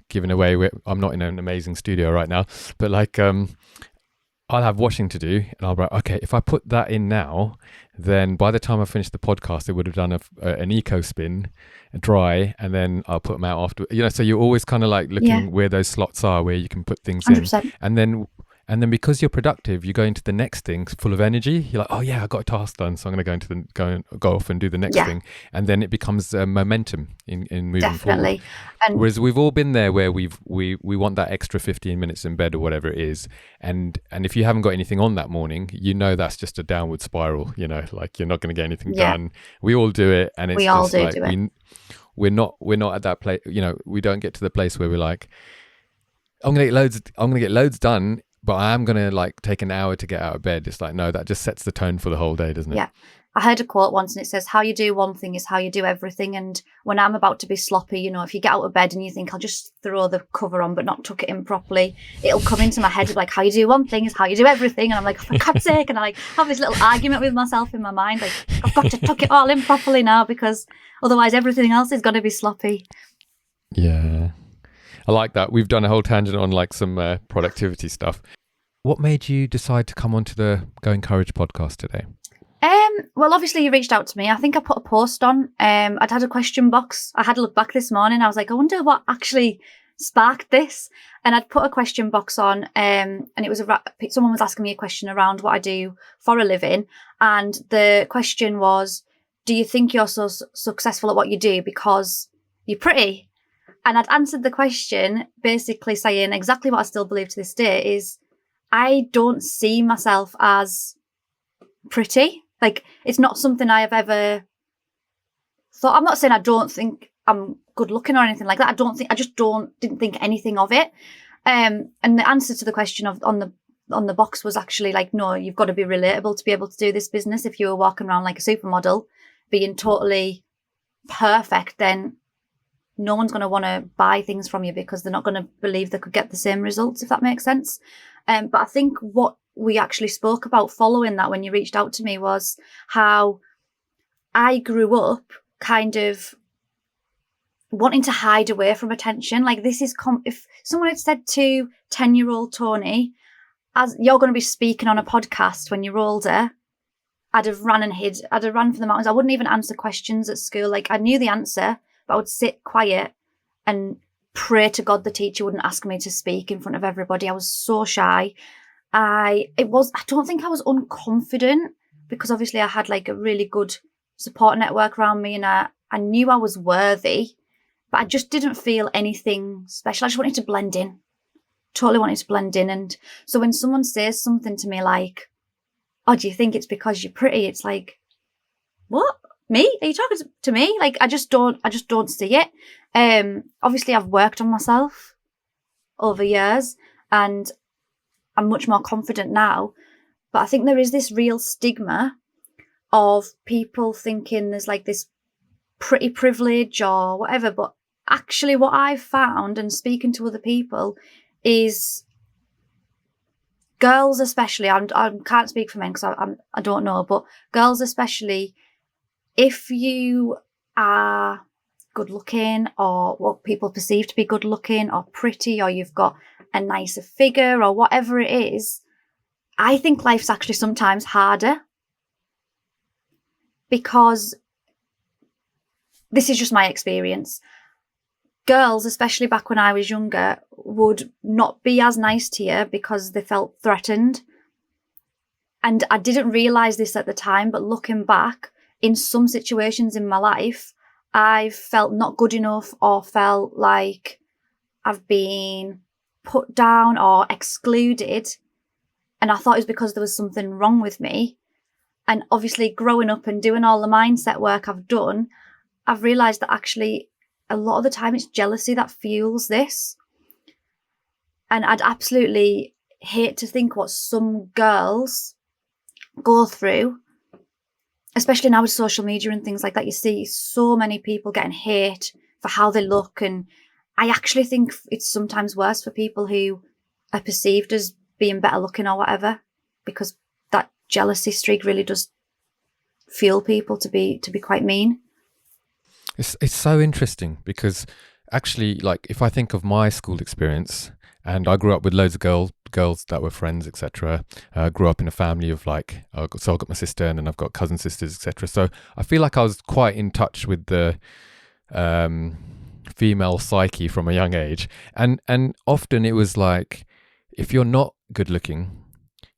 giving away, I'm not in an amazing studio right now, but like, I'll have washing to do, and I'll be like, okay, if I put that in now, then by the time I finish the podcast, it would have done an eco spin, dry, and then I'll put them out after. You know, so you're always kind of like looking where those slots are, where you can put things
100%.
in, and then because you're productive, you go into the next thing full of energy. You're like, oh yeah, I got a task done, so I'm going to go off and do the next thing, and then it becomes momentum in moving forward. And whereas we've all been there, where we want that extra 15 minutes in bed or whatever it is, and if you haven't got anything on that morning, you know that's just a downward spiral. You know, like you're not going to get anything done. We all do it, and it's just like we're not at that place. You know, we don't get to the place where we're like, I'm going to get loads done, but I am going to like take an hour to get out of bed. It's like, no, that just sets the tone for the whole day, doesn't it?
Yeah. I heard a quote once, and it says, how you do one thing is how you do everything. And when I'm about to be sloppy, you know, if you get out of bed and you think, I'll just throw the cover on but not tuck it in properly, it'll come into my head like, how you do one thing is how you do everything. And I'm like, for God's sake. And I like have this little argument with myself in my mind, like, I've got to tuck it all in properly now, because otherwise everything else is going to be sloppy.
Yeah. I like that. We've done a whole tangent on like some productivity stuff. What made you decide to come onto the Go Encourage podcast today?
Well, obviously you reached out to me. I think I put a post on. I'd had a question box. I had a look back this morning. I was like, I wonder what actually sparked this. And I'd put a question box on, and it was someone was asking me a question around what I do for a living. And the question was, do you think you're so successful at what you do because you're pretty? And I'd answered the question basically saying exactly what I still believe to this day is, I don't see myself as pretty. Like, it's not something I have ever thought. I'm not saying I don't think I'm good looking or anything like that. I just didn't think anything of it. And the answer to the question on the box was actually like, no, you've got to be relatable to be able to do this business. If you were walking around like a supermodel, being totally perfect, then no one's going to want to buy things from you because they're not going to believe they could get the same results, if that makes sense. But I think what we actually spoke about following that when you reached out to me was how I grew up kind of wanting to hide away from attention. Like, this is if someone had said to 10-year-old Toni, as you're going to be speaking on a podcast when you're older, I'd have ran and hid. I'd have run for the mountains. I wouldn't even answer questions at school. Like, I knew the answer, but I would sit quiet and pray to God the teacher wouldn't ask me to speak in front of everybody. I was so shy. I don't think I was unconfident, because obviously I had like a really good support network around me, and I knew I was worthy, but I just didn't feel anything special. I just wanted to blend in. Totally wanted to blend in. And so when someone says something to me like, "Oh, do you think it's because you're pretty?" It's like, what? Me? Are you talking to me? Like, I just don't see it. Obviously I've worked on myself over years and I'm much more confident now. But I think there is this real stigma of people thinking there's like this pretty privilege or whatever. But actually what I've found, and speaking to other people, is girls especially, I can't speak for men because I don't know, but girls especially, if you are good looking, or what people perceive to be good looking or pretty, or you've got a nicer figure or whatever it is, I think life's actually sometimes harder, because this is just my experience. Girls, especially back when I was younger, would not be as nice to you because they felt threatened. And I didn't realise this at the time, but looking back, in some situations in my life, I felt not good enough or felt like I've been put down or excluded. And I thought it was because there was something wrong with me. And obviously growing up and doing all the mindset work I've done, I've realised that actually a lot of the time it's jealousy that fuels this. And I'd absolutely hate to think what some girls go through, especially now with social media and things like that. You see so many people getting hate for how they look. And I actually think it's sometimes worse for people who are perceived as being better looking or whatever, because that jealousy streak really does fuel people to be quite mean.
It's so interesting, because actually, like, if I think of my school experience, and I grew up with loads of girls that were friends, etc. Grew up in a family of like, so I've got my sister and then I've got cousin sisters, etc. So I feel like I was quite in touch with the female psyche from a young age, and often it was like, if you're not good looking,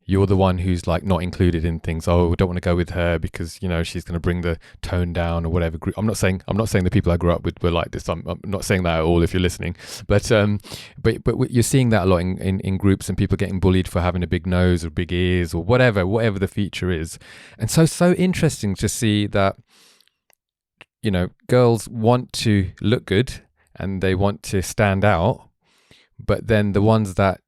you're the one who's like not included in things. Oh, we don't want to go with her because, you know, she's going to bring the tone down or whatever. I'm not saying the people I grew up with were like this. I'm not saying that at all if you're listening. But you're seeing that a lot in groups, and people getting bullied for having a big nose or big ears or whatever the feature is. And so interesting to see that, you know, girls want to look good and they want to stand out, but then the ones that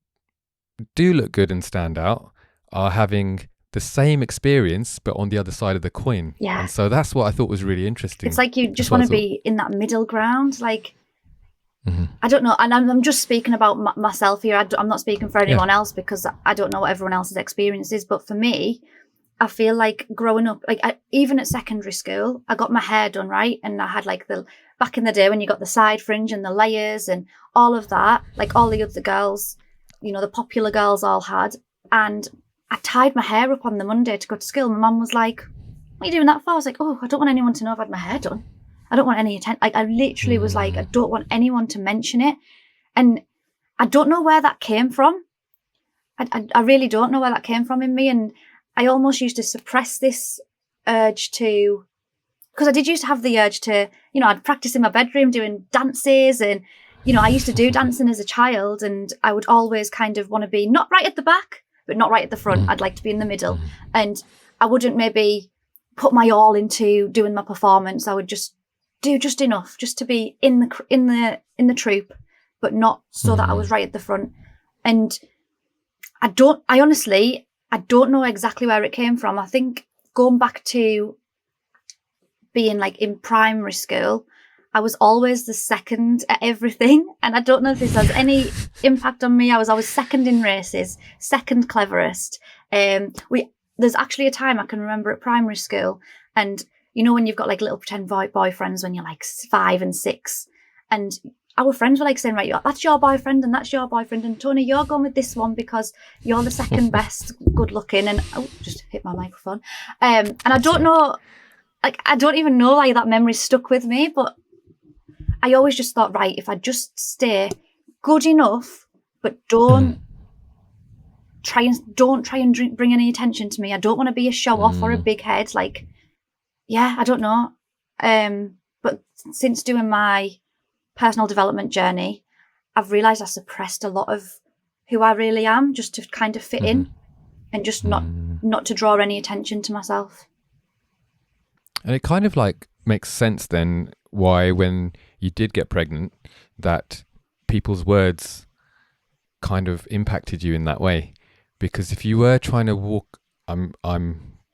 do look good and stand out are having the same experience but on the other side of the coin.
Yeah.
And so that's what I thought was really interesting.
It's like you just want to be in that middle ground, like, I don't know, and I'm just speaking about myself here. I'm not speaking for anyone else, because I don't know what everyone else's experience is. But for me, I feel like growing up, like even at secondary school, I got my hair done right, and I had like back in the day when you got the side fringe and the layers and all of that, like all the other girls, you know, the popular girls all had. And I tied my hair up on the Monday to go to school. My mum was like, "What are you doing that for?" I was like, "Oh, I don't want anyone to know I've had my hair done. I don't want any attention." Like, I literally was like, I don't want anyone to mention it. And I don't know where that came from. I really don't know where that came from in me. And I almost used to suppress this urge to, because I did used to have the urge to, you know, I'd practice in my bedroom doing dances, and, you know, I used to do dancing as a child, and I would always kind of want to be not right at the back, but not right at the front. I'd like to be in the middle, and I wouldn't maybe put my all into doing my performance. I would just do just enough just to be in the troupe, but not so that I was right at the front. And I honestly don't know exactly where it came from. I think going back to being like in primary school, I was always the second at everything. And I don't know if this has any impact on me. I was always second in races, second cleverest. There's actually a time I can remember at primary school, and you know when you've got like little pretend boyfriends when you're like 5 and 6, and our friends were like saying, right, that's your boyfriend and that's your boyfriend, and Toni, you're going with this one because you're the second best good looking. And just hit my microphone. And I don't know, like I don't even know why that memory stuck with me, but I always just thought, right, if I just stay good enough, but don't try and bring any attention to me. I don't want to be a show off or a big head. Like, yeah, I don't know. But since doing my personal development journey, I've realised I suppressed a lot of who I really am just to kind of fit in and just not to draw any attention to myself.
And it kind of like makes sense then why when you did get pregnant that people's words kind of impacted you in that way. Because if you were trying to walk, I'm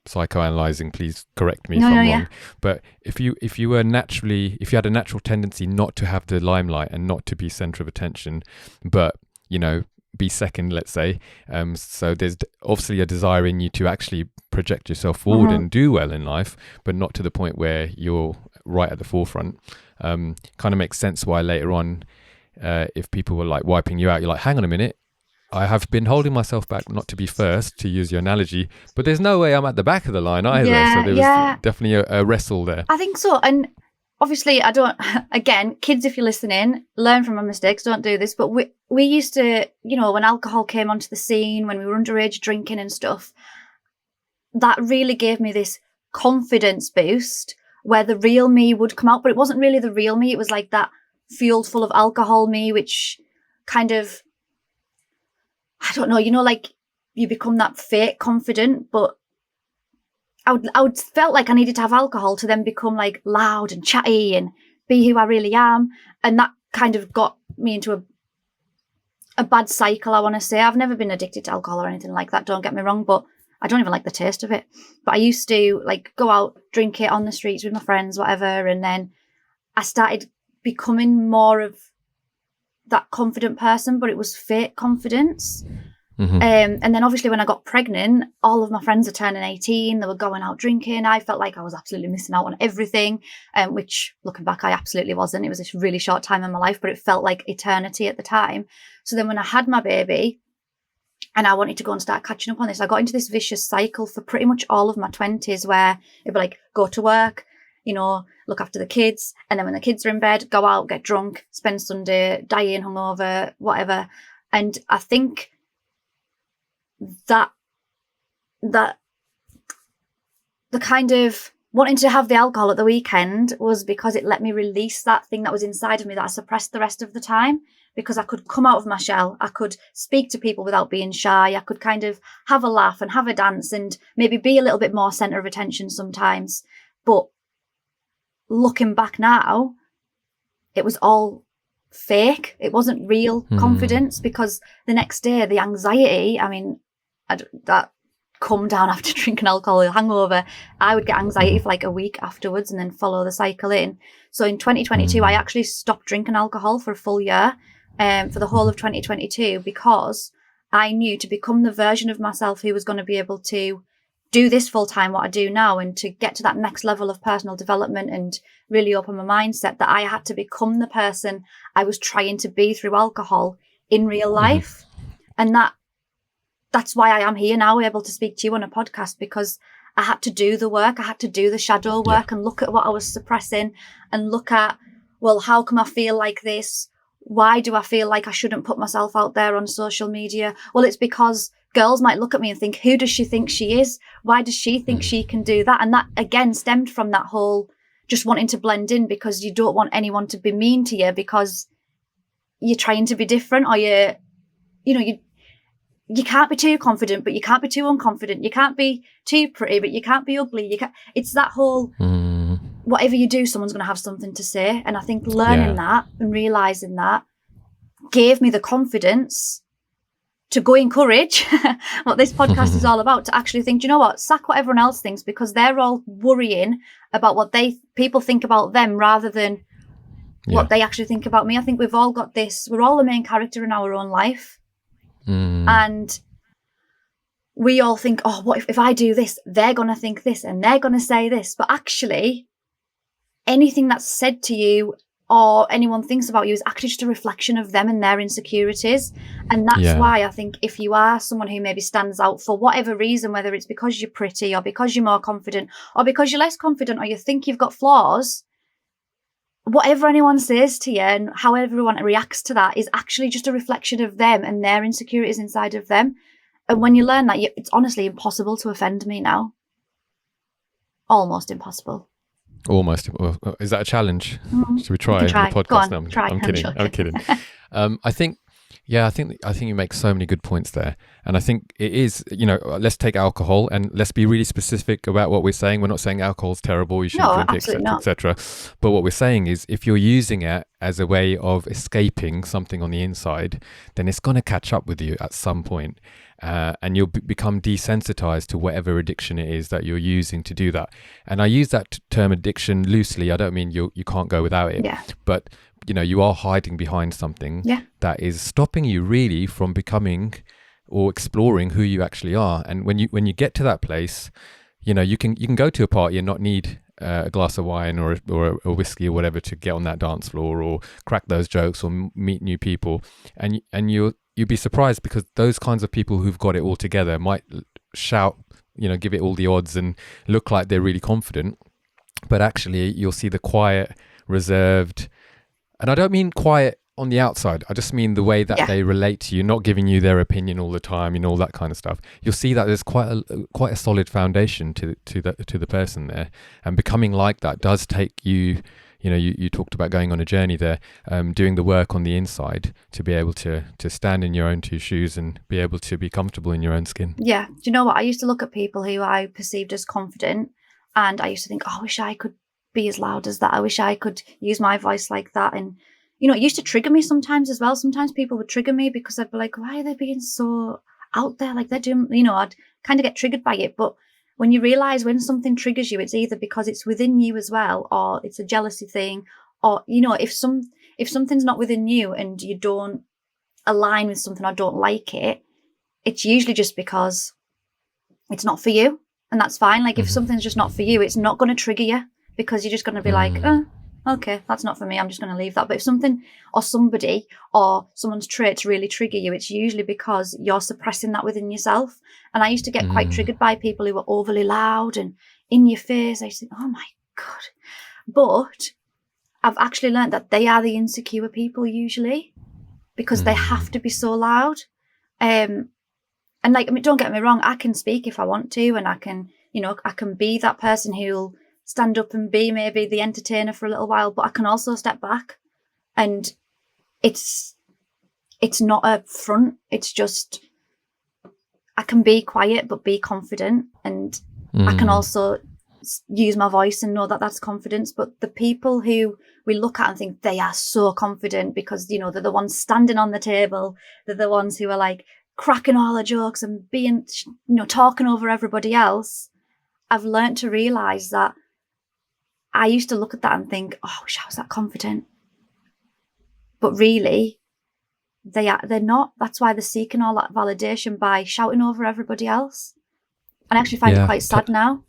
psychoanalyzing, please correct me if I'm wrong. Yeah. But if you had a natural tendency not to have the limelight and not to be center of attention, but you know, be second, let's say, so there's obviously a desire in you to actually project yourself forward and do well in life, but not to the point where you're right at the forefront. Kind of makes sense why later on, if people were like wiping you out, you're like, hang on a minute, I have been holding myself back not to be first, to use your analogy, but there's no way I'm at the back of the line either. So there was definitely a wrestle there.
I think so. And obviously again, kids, if you're listening, learn from my mistakes, don't do this. But we used to, you know, when alcohol came onto the scene, when we were underage drinking and stuff, that really gave me this confidence boost where the real me would come out, but it wasn't really the real me. It was like that fueled full of alcohol me, which kind of, I don't know, you know, like you become that fake confident, but I would felt like I needed to have alcohol to then become like loud and chatty and be who I really am. And that kind of got me into a bad cycle, I want to say. I've never been addicted to alcohol or anything like that, don't get me wrong, but I don't even like the taste of it. But I used to like go out, drink it on the streets with my friends, whatever. And then I started becoming more of that confident person, but it was fake confidence. And then obviously when I got pregnant, all of my friends are turning 18, they were going out drinking. I felt like I was absolutely missing out on everything, which looking back, I absolutely wasn't. It was a really short time in my life, but it felt like eternity at the time. So then when I had my baby and I wanted to go and start catching up on this, I got into this vicious cycle for pretty much all of my 20s where it'd be like, go to work, you know, look after the kids. And then when the kids are in bed, go out, get drunk, spend Sunday, dying hungover, whatever. And I think that the kind of wanting to have the alcohol at the weekend was because it let me release that thing that was inside of me that I suppressed the rest of the time, because I could come out of my shell. I could speak to people without being shy. I could kind of have a laugh and have a dance and maybe be a little bit more center of attention sometimes. But looking back now, it was all fake. It wasn't real confidence, because the next day, the anxiety, I mean, that come down after drinking alcohol, hangover, I would get anxiety for like a week afterwards and then follow the cycle in. So in 2022, I actually stopped drinking alcohol for a full year, for the whole of 2022, because I knew to become the version of myself who was going to be able to do this full time, what I do now, and to get to that next level of personal development and really open my mindset, that I had to become the person I was trying to be through alcohol in real life. And that's why I am here now, able to speak to you on a podcast, because I had to do the work. I had to do the shadow work and look at what I was suppressing and look at, well, how come I feel like this? Why do I feel like I shouldn't put myself out there on social media? Well, it's because girls might look at me and think, who does she think she is? Why does she think she can do that? And that, again, stemmed from that whole just wanting to blend in, because you don't want anyone to be mean to you because you're trying to be different, or you can't be too confident, but you can't be too unconfident. You can't be too pretty, but you can't be ugly. It's that whole, whatever you do, someone's going to have something to say. And I think learning that and realising that gave me the confidence to go encourage what this podcast is all about, to actually think, do you know what, sack what everyone else thinks, because they're all worrying about what people think about them rather than what they actually think about me. I think we've all got this, we're all the main character in our own life. And we all think, oh, what if I do this, they're going to think this and they're going to say this. But actually, anything that's said to you or anyone thinks about you is actually just a reflection of them and their insecurities. And that's why I think if you are someone who maybe stands out for whatever reason, whether it's because you're pretty or because you're more confident or because you're less confident or you think you've got flaws, whatever anyone says to you and how everyone reacts to that is actually just a reflection of them and their insecurities inside of them. And when you learn that, it's honestly impossible to offend me now. Almost impossible.
Almost. Is that a challenge? Should we try,
try.
the podcast?
Go on,
No,
try.
I'm kidding. I'm kidding. I think you make so many good points there. And I think it is, let's take alcohol and let's be really specific about what we're saying. We're not saying alcohol's terrible, you shouldn't drink it, etc. But what we're saying is if you're using it as a way of escaping something on the inside, then it's going to catch up with you at some point. And you'll become desensitized to whatever addiction it is that you're using to do that. And I use that term addiction loosely. I don't mean you can't go without it, but you are hiding behind something that is stopping you really from becoming or exploring who you actually are. And when you get to that place, you can go to a party and not need a glass of wine or a whiskey or whatever to get on that dance floor or crack those jokes or meet new people. And you'd be surprised because those kinds of people who've got it all together might shout, give it all the odds and look like they're really confident. But actually you'll see the quiet, reserved, and I don't mean quiet on the outside. I just mean the way that they relate to you, not giving you their opinion all the time, all that kind of stuff. You'll see that there's quite a solid foundation to the person there, and becoming like that does take you. You talked about going on a journey there, doing the work on the inside to be able to stand in your own two shoes and be able to be comfortable in your own skin. Yeah.
Do you know what? I used to look at people who I perceived as confident and I used to think, oh, I wish I could be as loud as that. I wish I could use my voice like that. And, it used to trigger me sometimes as well. Sometimes people would trigger me because I'd be like, why are they being so out there? Like they're doing, I'd kind of get triggered by it. But when you realize when something triggers you, it's either because it's within you as well, or it's a jealousy thing, or, if something's not within you and you don't align with something or don't like it, it's usually just because it's not for you. And that's fine. Like if something's just not for you, it's not going to trigger you because you're just going to be like, okay, that's not for me. I'm just going to leave that. But if something or somebody or someone's traits really trigger you, it's usually because you're suppressing that within yourself. And I used to get quite triggered by people who were overly loud and in your face. I used to think, oh my God. But I've actually learned that they are the insecure people usually because they have to be so loud. And don't get me wrong, I can speak if I want to, and I can, I can be that person who'll stand up and be maybe the entertainer for a little while, but I can also step back, and it's not a front. It's just, I can be quiet, but be confident. And I can also use my voice and know that that's confidence. But the people who we look at and think they are so confident because, they're the ones standing on the table. They're the ones who are like cracking all the jokes and being, talking over everybody else. I've learned to realize that I used to look at that and think, oh, I wish I was that confident. But really, they're not. That's why they're seeking all that validation by shouting over everybody else. And I actually find it quite sad now.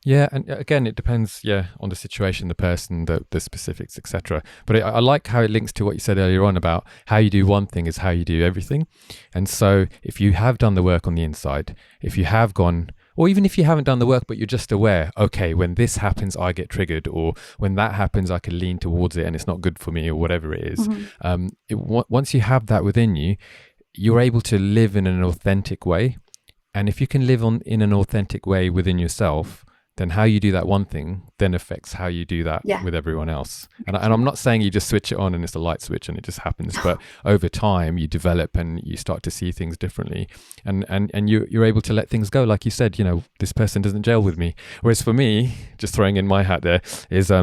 Yeah, and again, it depends, on the situation, the person, the specifics, etc. But I like how it links to what you said earlier on about how you do one thing is how you do everything. And so if you have done the work on the inside, if you have gone, or even if you haven't done the work, but you're just aware, okay, when this happens, I get triggered, or when that happens, I can lean towards it and it's not good for me, or whatever it is. Once you have that within you, you're able to live in an authentic way. And if you can live in an authentic way within yourself, then how you do that one thing then affects how you do that with everyone else. And I'm not saying you just switch it on and it's a light switch and it just happens, but over time you develop and you start to see things differently. And you're able to let things go. Like you said, this person doesn't gel with me. Whereas for me, just throwing in my hat there, is, I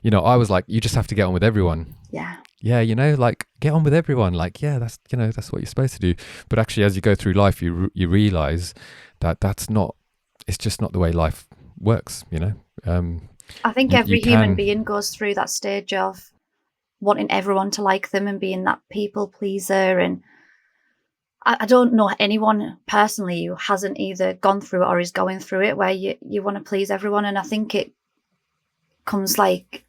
was like, you just have to get on with everyone.
Yeah.
Yeah, like get on with everyone. Like, yeah, that's, that's what you're supposed to do. But actually, as you go through life, you realize that it's just not the way life works,
I think
you
every human
can,
being goes through that stage of wanting everyone to like them and being that people pleaser. And I don't know anyone personally who hasn't either gone through it or is going through it, where you want to please everyone. And I think it comes like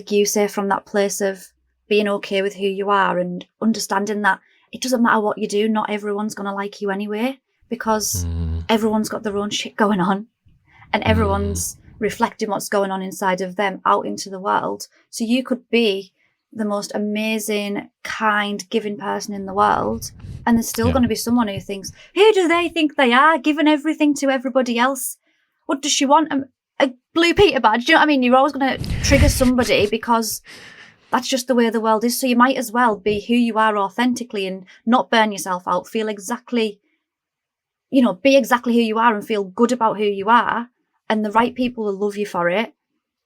you say, from that place of being okay with who you are and understanding that it doesn't matter what you do, not everyone's going to like you anyway, because everyone's got their own shit going on and everyone's reflecting what's going on inside of them out into the world. So you could be the most amazing, kind, giving person in the world, and there's still going to be someone who thinks, who do they think they are, giving everything to everybody else? What does she want? A blue Peter badge? Do you know what I mean? You're always going to trigger somebody because that's just the way the world is. So you might as well be who you are authentically and not burn yourself out. Feel exactly, be exactly who you are and feel good about who you are. And the right people will love you for it.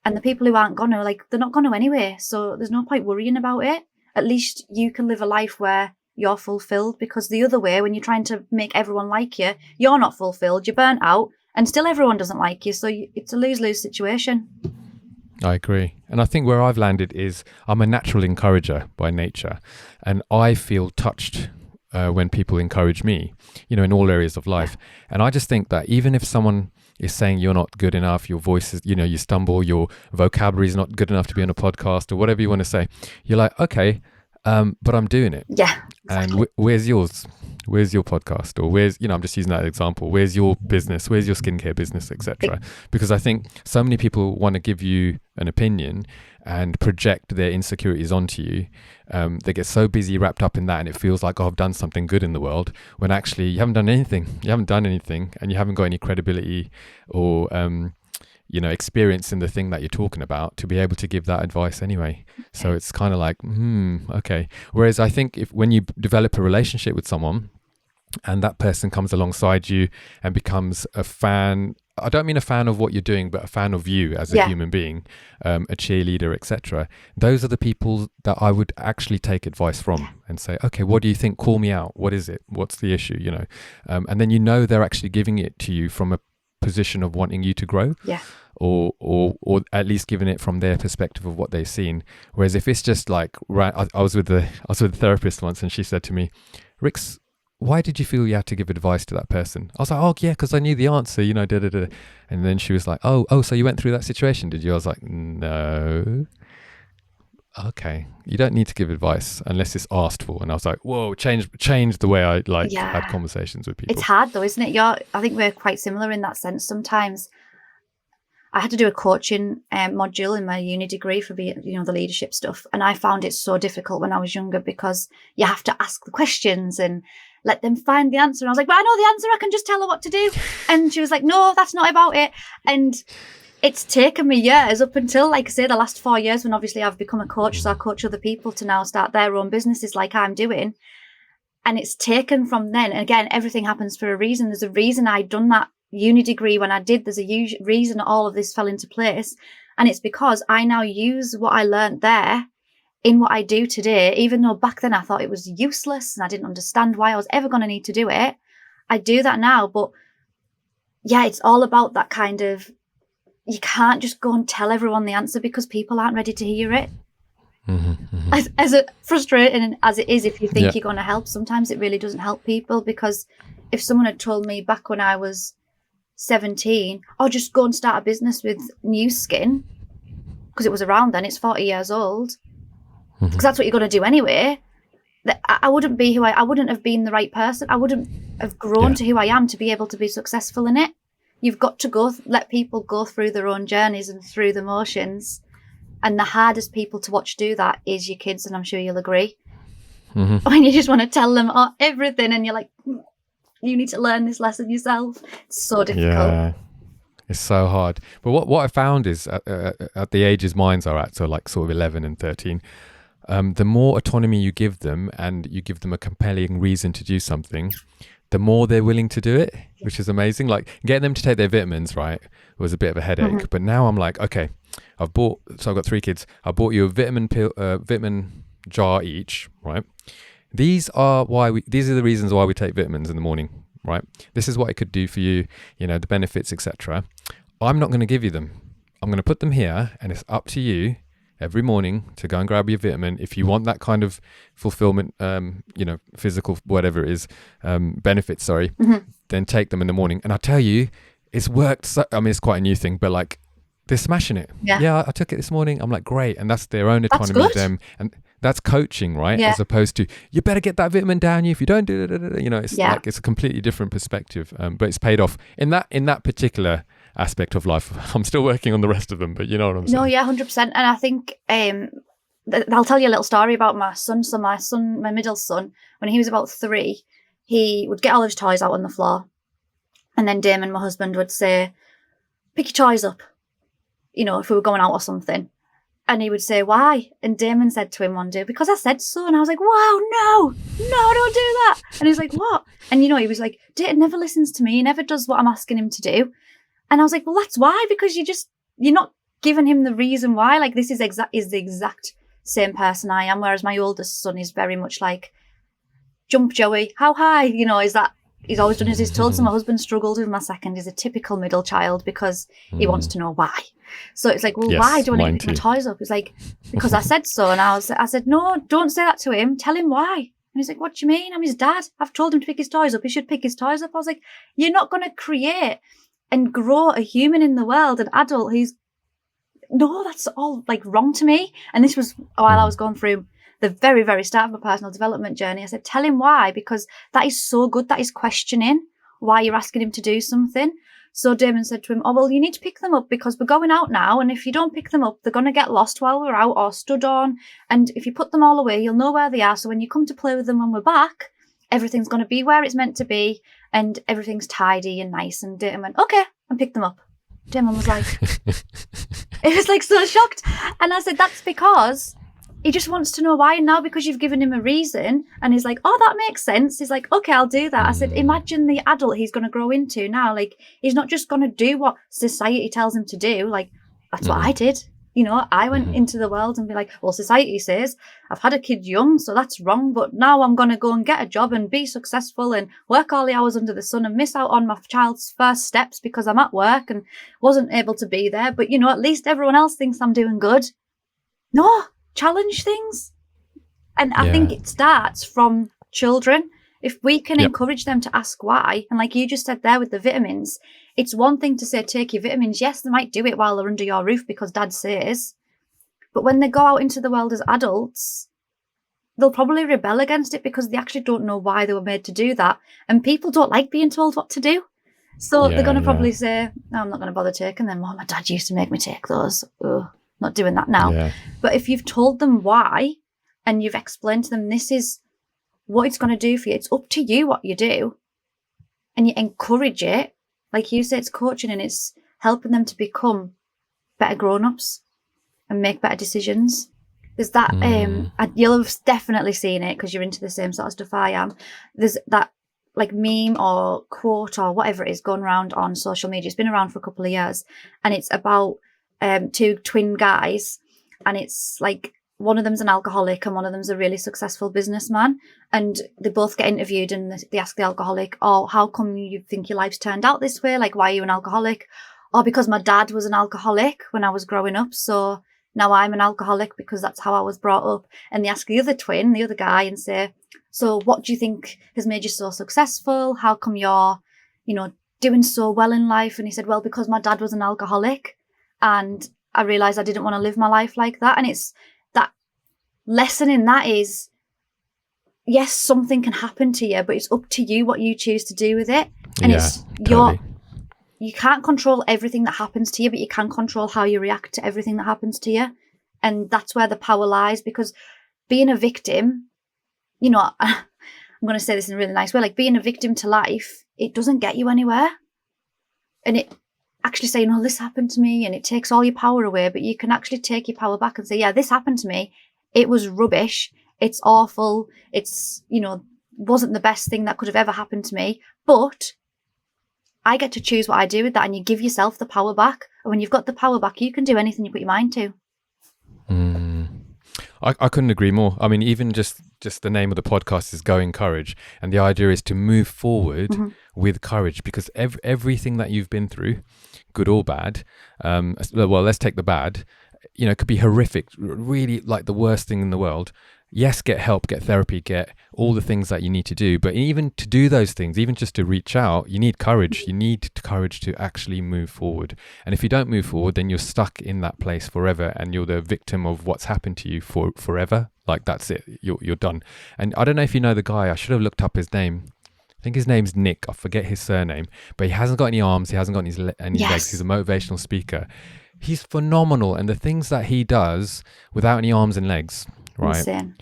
And the people who aren't going to, they're not going to anyway. So there's no point worrying about it. At least you can live a life where you're fulfilled, because the other way, when you're trying to make everyone like you, you're not fulfilled, you're burnt out, and still everyone doesn't like you. So it's a lose-lose situation.
I agree. And I think where I've landed is I'm a natural encourager by nature. And I feel touched when people encourage me, in all areas of life. And I just think that even if someone is saying you're not good enough, your voice is, you stumble, your vocabulary is not good enough to be on a podcast or whatever you want to say, you're like, okay, but I'm doing it.
Yeah. Exactly.
And where's yours? Where's your podcast? Or where's, I'm just using that example. Where's your business? Where's your skincare business, etc.? Because I think so many people want to give you an opinion and project their insecurities onto you. They get so busy wrapped up in that, and it feels like, oh, I've done something good in the world, when actually you haven't done anything. You haven't done anything, and you haven't got any credibility or experience in the thing that you're talking about to be able to give that advice anyway. So it's kind of like, okay. Whereas I think when you develop a relationship with someone and that person comes alongside you and becomes a fan, I don't mean a fan of what you're doing, but a fan of you as a human being, a cheerleader, etc. Those are the people that I would actually take advice from and say, okay, what do you think? Call me out. What is it? What's the issue? And then they're actually giving it to you from a position of wanting you to grow, or at least giving it from their perspective of what they've seen. Whereas if it's just like, right, I was with a therapist once, and she said to me, Rix, why did you feel you had to give advice to that person? I was like, oh yeah, because I knew the answer, And then she was like, oh, so you went through that situation, did you? I was like, no. Okay, you don't need to give advice unless it's asked for. And I was like, whoa, change the way I had conversations with people.
It's hard though, isn't it? I think we're quite similar in that sense. Sometimes I had to do a coaching module in my uni degree for the leadership stuff, and I found it so difficult when I was younger, because you have to ask the questions and let them find the answer. And I was like, well, I know the answer, I can just tell her what to do. And she was like, no, that's not about it. And it's taken me years, up until, like I say, the last 4 years, when obviously I've become a coach, so I coach other people to now start their own businesses like I'm doing. And it's taken from then. And again, everything happens for a reason. There's a reason I'd done that uni degree when I did. There's a reason all of this fell into place. And it's because I now use what I learned there in what I do today, even though back then I thought it was useless and I didn't understand why I was ever going to need to do it. I do that now. But yeah, it's all about that kind of, you can't just go and tell everyone the answer, because people aren't ready to hear it. As frustrating as it is, if you think you're going to help, sometimes it really doesn't help people. Because if someone had told me back when I was 17, just go and start a business with new skin, because it was around then, it's 40 years old, because that's what you're going to do anyway, that I wouldn't be I wouldn't have been the right person. I wouldn't have grown to who I am to be able to be successful in it. You've got to let people go through their own journeys and through the motions. And the hardest people to watch do that is your kids, and I'm sure you'll agree. When you just want to tell them everything, and you're like, you need to learn this lesson yourself. It's so difficult. Yeah,
it's so hard. But what I found is at the ages mines are at, so like sort of 11 and 13, the more autonomy you give them, and you give them a compelling reason to do something, the more they're willing to do it, which is amazing. Like getting them to take their vitamins, right, was a bit of a headache. But now I'm like, okay, I've got 3 kids. I bought you a vitamin pill, jar each, right? These are the reasons why we take vitamins in the morning, right? This is what it could do for you, the benefits, etc. I'm not going to give you them. I'm going to put them here, and it's up to you every morning to go and grab your vitamin. If you want that kind of fulfillment, physical, whatever it is, benefits, then take them in the morning. And I tell you, it's worked. It's quite a new thing, but like, they're smashing it. Yeah, I took it this morning. I'm like, great. And that's their own autonomy of them. And that's coaching, right?
Yeah.
As opposed to, you better get that vitamin down you. If you don't do it, it's like, it's a completely different perspective. But it's paid off in that particular aspect of life. I'm still working on the rest of them, but you know what I'm saying?
No, yeah, 100%. And I think I'll tell you a little story about my son. So my middle son, when he was about 3, he would get all his toys out on the floor. And then Damon, my husband, would say, pick your toys up, if we were going out or something. And he would say, why? And Damon said to him one day, because I said so. And I was like, wow, no, don't do that. And he's like, what? And, he was like, Dayton never listens to me. He never does what I'm asking him to do. And I was like, well, that's why, because you're not giving him the reason why. Like, this is the exact same person I am. Whereas my oldest son is very much like, jump, Joey, how high? Is that, he's always done as he's told. So my husband struggled with my second. He's a typical middle child because he wants to know why. So it's like, well,
yes,
why do I need to pick my toys up? It's like, because I said so. And I said, no, don't say that to him. Tell him why. And he's like, what do you mean? I'm his dad. I've told him to pick his toys up. He should pick his toys up. I was like, you're not going to create and grow a human in the world, an adult that's all like wrong to me. And this was while I was going through the very, very start of my personal development journey. I said, tell him why, because that is so good. That is questioning why you're asking him to do something. So Damon said to him, oh, well, you need to pick them up because we're going out now. And if you don't pick them up, they're going to get lost while we're out or stood on. And if you put them all away, you'll know where they are. So when you come to play with them when we're back, everything's going to be where it's meant to be. And everything's tidy and nice. And Damon went, okay, and picked them up. Damon was like, it was like so shocked. And I said, that's because he just wants to know why. And now because you've given him a reason and he's like, oh, that makes sense. He's like, okay, I'll do that. I said, imagine the adult he's going to grow into now. Like, he's not just going to do what society tells him to do. Like, that's what I did. I went into the world and be like, well, society says I've had a kid young, so that's wrong. But now I'm going to go and get a job and be successful and work all the hours under the sun and miss out on my child's first steps because I'm at work and wasn't able to be there. But, at least everyone else thinks I'm doing good. No, challenge things. And I think it starts from children. If we can encourage them to ask why, and like you just said there with the vitamins, it's one thing to say, take your vitamins. Yes, they might do it while they're under your roof because dad says. But when they go out into the world as adults, they'll probably rebel against it because they actually don't know why they were made to do that. And people don't like being told what to do. So they're going to probably say, no, I'm not going to bother taking them. Oh, my dad used to make me take those. Oh, not doing that now. Yeah. But if you've told them why and you've explained to them, this is what it's going to do for you. It's up to you what you do. And you encourage it. Like you say, it's coaching and it's helping them to become better grown-ups and make better decisions. There's that, you'll have definitely seen it because you're into the same sort of stuff I am. There's that like meme or quote or whatever it is going around on social media. It's been around for a couple of years. And it's about 2 twin guys. And it's like, one of them's an alcoholic and one of them's a really successful businessman. And they both get interviewed and they ask the alcoholic, oh, how come you think your life's turned out this way? Like, why are you an alcoholic? Oh, because my dad was an alcoholic when I was growing up. So now I'm an alcoholic because that's how I was brought up. And they ask the other twin, the other guy, and say, so what do you think has made you so successful? How come you're, doing so well in life? And he said, well, because my dad was an alcoholic and I realized I didn't want to live my life like that. And it's, lesson in that is, yes, something can happen to you, but it's up to you what you choose to do with it. And it's totally. You can't control everything that happens to you, but you can control how you react to everything that happens to you. And that's where the power lies, because being a victim, I'm going to say this in a really nice way, like being a victim to life, it doesn't get you anywhere. And it actually saying, oh, this happened to me, and it takes all your power away, but you can actually take your power back and say, yeah, this happened to me. It was rubbish. It's awful. It's, wasn't the best thing that could have ever happened to me. But I get to choose what I do with that. And you give yourself the power back. And when you've got the power back, you can do anything you put your mind to.
I couldn't agree more. I mean, even just the name of the podcast is Go Encourage, and the idea is to move forward with courage, because everything that you've been through, good or bad, well, let's take the bad, it could be horrific, really like the worst thing in the world. Yes, get help, get therapy, get all the things that you need to do. But even to do those things, even just to reach out, you need courage. You need courage to actually move forward. And if you don't move forward, then you're stuck in that place forever, and you're the victim of what's happened to you forever. Like, that's it. You're done. And I don't know if you know the guy. I should have looked up his name. I think his name's Nick. I forget his surname. But he hasn't got any arms. He hasn't got any legs. He's a motivational speaker. He's phenomenal. And the things that he does without any arms and legs, right?
Insane.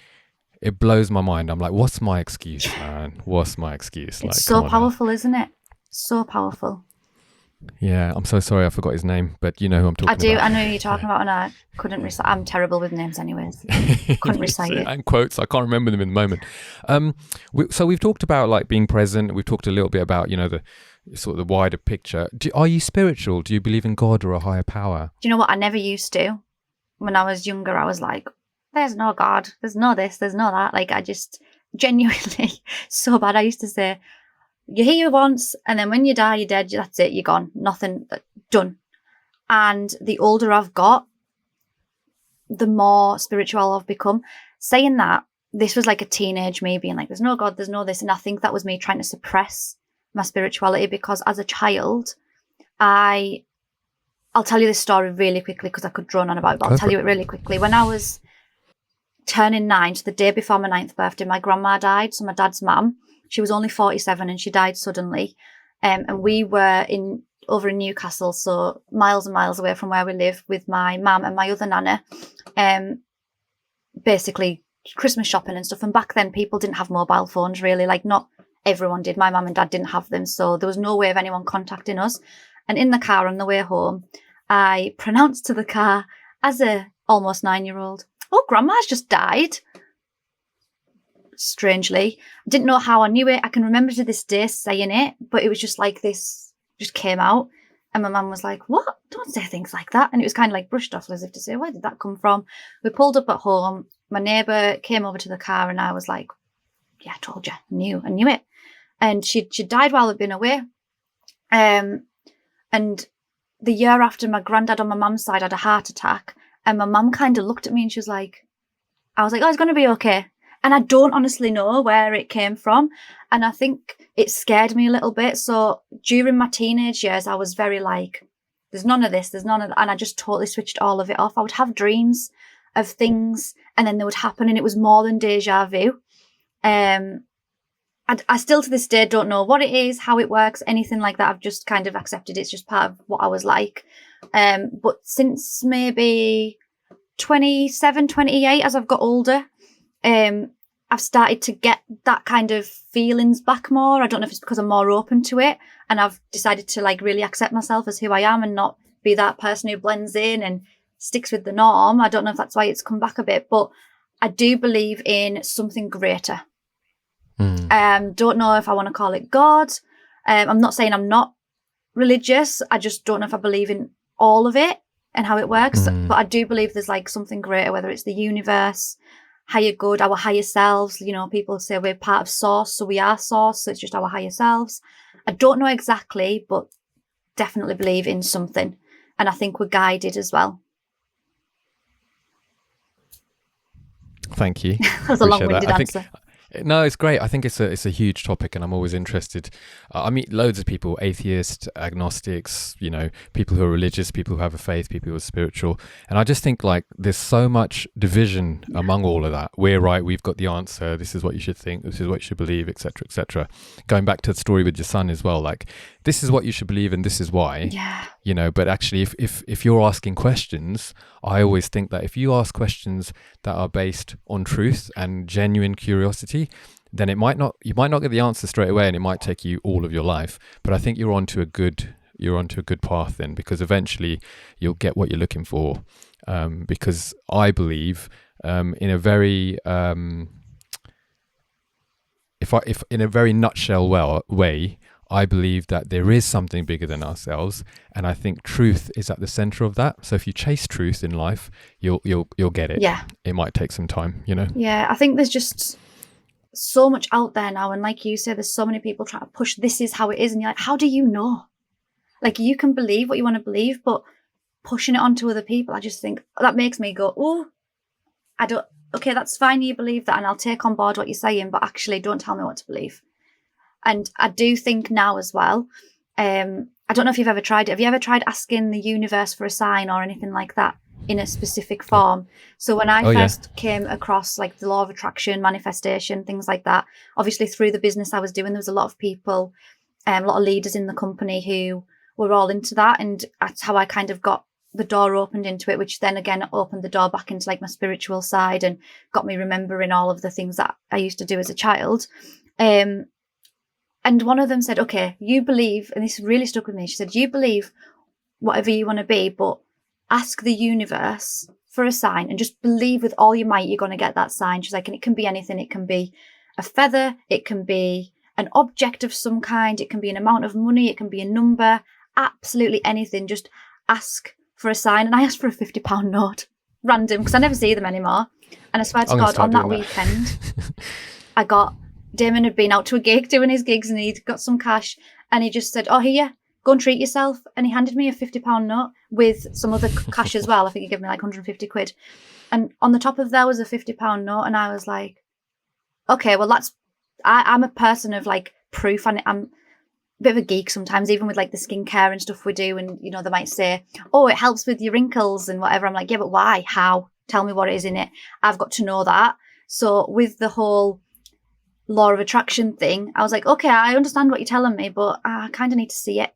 It blows my mind. I'm like, what's my excuse, man? What's my excuse?
It's so powerful, isn't it? So powerful.
Yeah, I'm so sorry I forgot his name, but you know who I'm talking about.
I know who you're talking about, and I couldn't recite. I'm terrible with names anyways. Couldn't recite it.
And quotes, I can't remember them in the moment. So we've talked about like being present. We've talked a little bit about, the sort of the wider picture. Are you spiritual? Do you believe in God or a higher power?
Do you know what? I never used to. When I was younger, I was like, there's no God, there's no this, there's no that. Like, I just genuinely, so bad. I used to say, you're here once, and then when you die, you're dead, that's it, you're gone. Nothing, done. And the older I've got, the more spiritual I've become. Saying that, this was like a teenage me being like, there's no God, there's no this. And I think that was me trying to suppress my spirituality, because as a child, I'll tell you this story really quickly because I could drone on about it, but I'll tell you it really quickly. When I was turning 9, so the day before my 9th birthday, my grandma died. So my dad's mum, she was only 47 and she died suddenly. And we were over in Newcastle, so miles and miles away from where we live, with my mum and my other nana, basically Christmas shopping and stuff. And back then people didn't have mobile phones really, like not everyone did. My mum and dad didn't have them, so there was no way of anyone contacting us. And in the car on the way home, I pronounced to the car as a almost 9-year-old, oh, grandma's just died. Strangely, I didn't know how I knew it. I can remember to this day saying it, but it was just like this, just came out. And my mum was like, what? Don't say things like that. And it was kind of like brushed off as if to say, where did that come from? We pulled up at home. My neighbour came over to the car and I was like, yeah, I told you, I knew it. And she died while we'd been away. And the year after, my granddad on my mum's side had a heart attack. And my mum kind of looked at me and she was like, I was like, oh, it's going to be okay. And I don't honestly know where it came from. And I think it scared me a little bit. So during my teenage years, I was very like, there's none of this, there's none of that. And I just totally switched all of it off. I would have dreams of things and then they would happen and it was more than deja vu. I still to this day don't know what it is, how it works, anything like that. I've just kind of accepted it's just part of what I was like. But since maybe 27, 28, as I've got older, I've started to get that kind of feelings back more. I don't know if it's because I'm more open to it and I've decided to like really accept myself as who I am and not be that person who blends in and sticks with the norm. I don't know if that's why it's come back a bit, but I do believe in something greater. Don't know if I want to call it God. I'm not saying I'm not religious. I just don't know if I believe in all of it and how it works. But I do believe there's like something greater, whether it's the universe, higher good, our higher selves. You know, people say we're part of source, so we are source, so it's just our higher selves. I don't know exactly, but definitely believe in something. And I think we're guided as well.
Thank you.
That was a long-winded answer.
No, it's great. I think it's a huge topic and I'm always interested. I meet loads of people, atheists, agnostics, people who are religious, people who have a faith, people who are spiritual. And I just think like there's so much division among all of that. We're right, we've got the answer, this is what you should think, this is what you should believe, etc., etc. Going back to the story with your son as well, like this is what you should believe and this is why.
Yeah.
But actually if you're asking questions, I always think that if you ask questions that are based on truth and genuine curiosity, then you might not get the answer straight away and it might take you all of your life. But I think you're onto a good path then, because eventually you'll get what you're looking for. Because I believe in a very if in a very nutshell way, I believe that there is something bigger than ourselves, and I think truth is at the center of that. So if you chase truth in life, you'll get it.
Yeah.
It might take some time, you know.
Yeah, I think there's just so much out there now, and like you say, there's so many people trying to push this is how it is, and you're like, how do you know? Like, you can believe what you want to believe, but pushing it onto other people, I just think that makes me go, oh, I don't, okay, that's fine, you believe that, and I'll take on board what you're saying, but actually don't tell me what to believe. And I do think now as well, I don't know if you've ever tried it. Have you ever tried asking the universe for a sign or anything like that in a specific form? So when I first came across like the law of attraction, manifestation, things like that, obviously through the business I was doing, there was a lot of people, a lot of leaders in the company who were all into that. And that's how I kind of got the door opened into it, which then again opened the door back into like my spiritual side and got me remembering all of the things that I used to do as a child. And one of them said, okay, you believe, and this really stuck with me. She said, you believe whatever you want to be, but ask the universe for a sign and just believe with all your might you're going to get that sign. She's like, and it can be anything. It can be a feather. It can be an object of some kind. It can be an amount of money. It can be a number. Absolutely anything. Just ask for a sign. And I asked for a £50 note, random, because I never see them anymore. And I swear to God, on that weekend, Damon had been out to a gig doing his gigs and he'd got some cash and he just said, oh, here, go and treat yourself. And he handed me a £50 note with some other cash as well. I think he gave me like 150 quid. And on the top of there was a £50 note. And I was like, okay, well, I'm a person of like proof, and I'm a bit of a geek sometimes, even with like the skincare and stuff we do. And, you know, they might say, oh, it helps with your wrinkles and whatever. I'm like, yeah, but why? How? Tell me what it is in it. I've got to know that. So with the whole law of attraction thing, I was like, okay, I understand what you're telling me, but I kind of need to see it.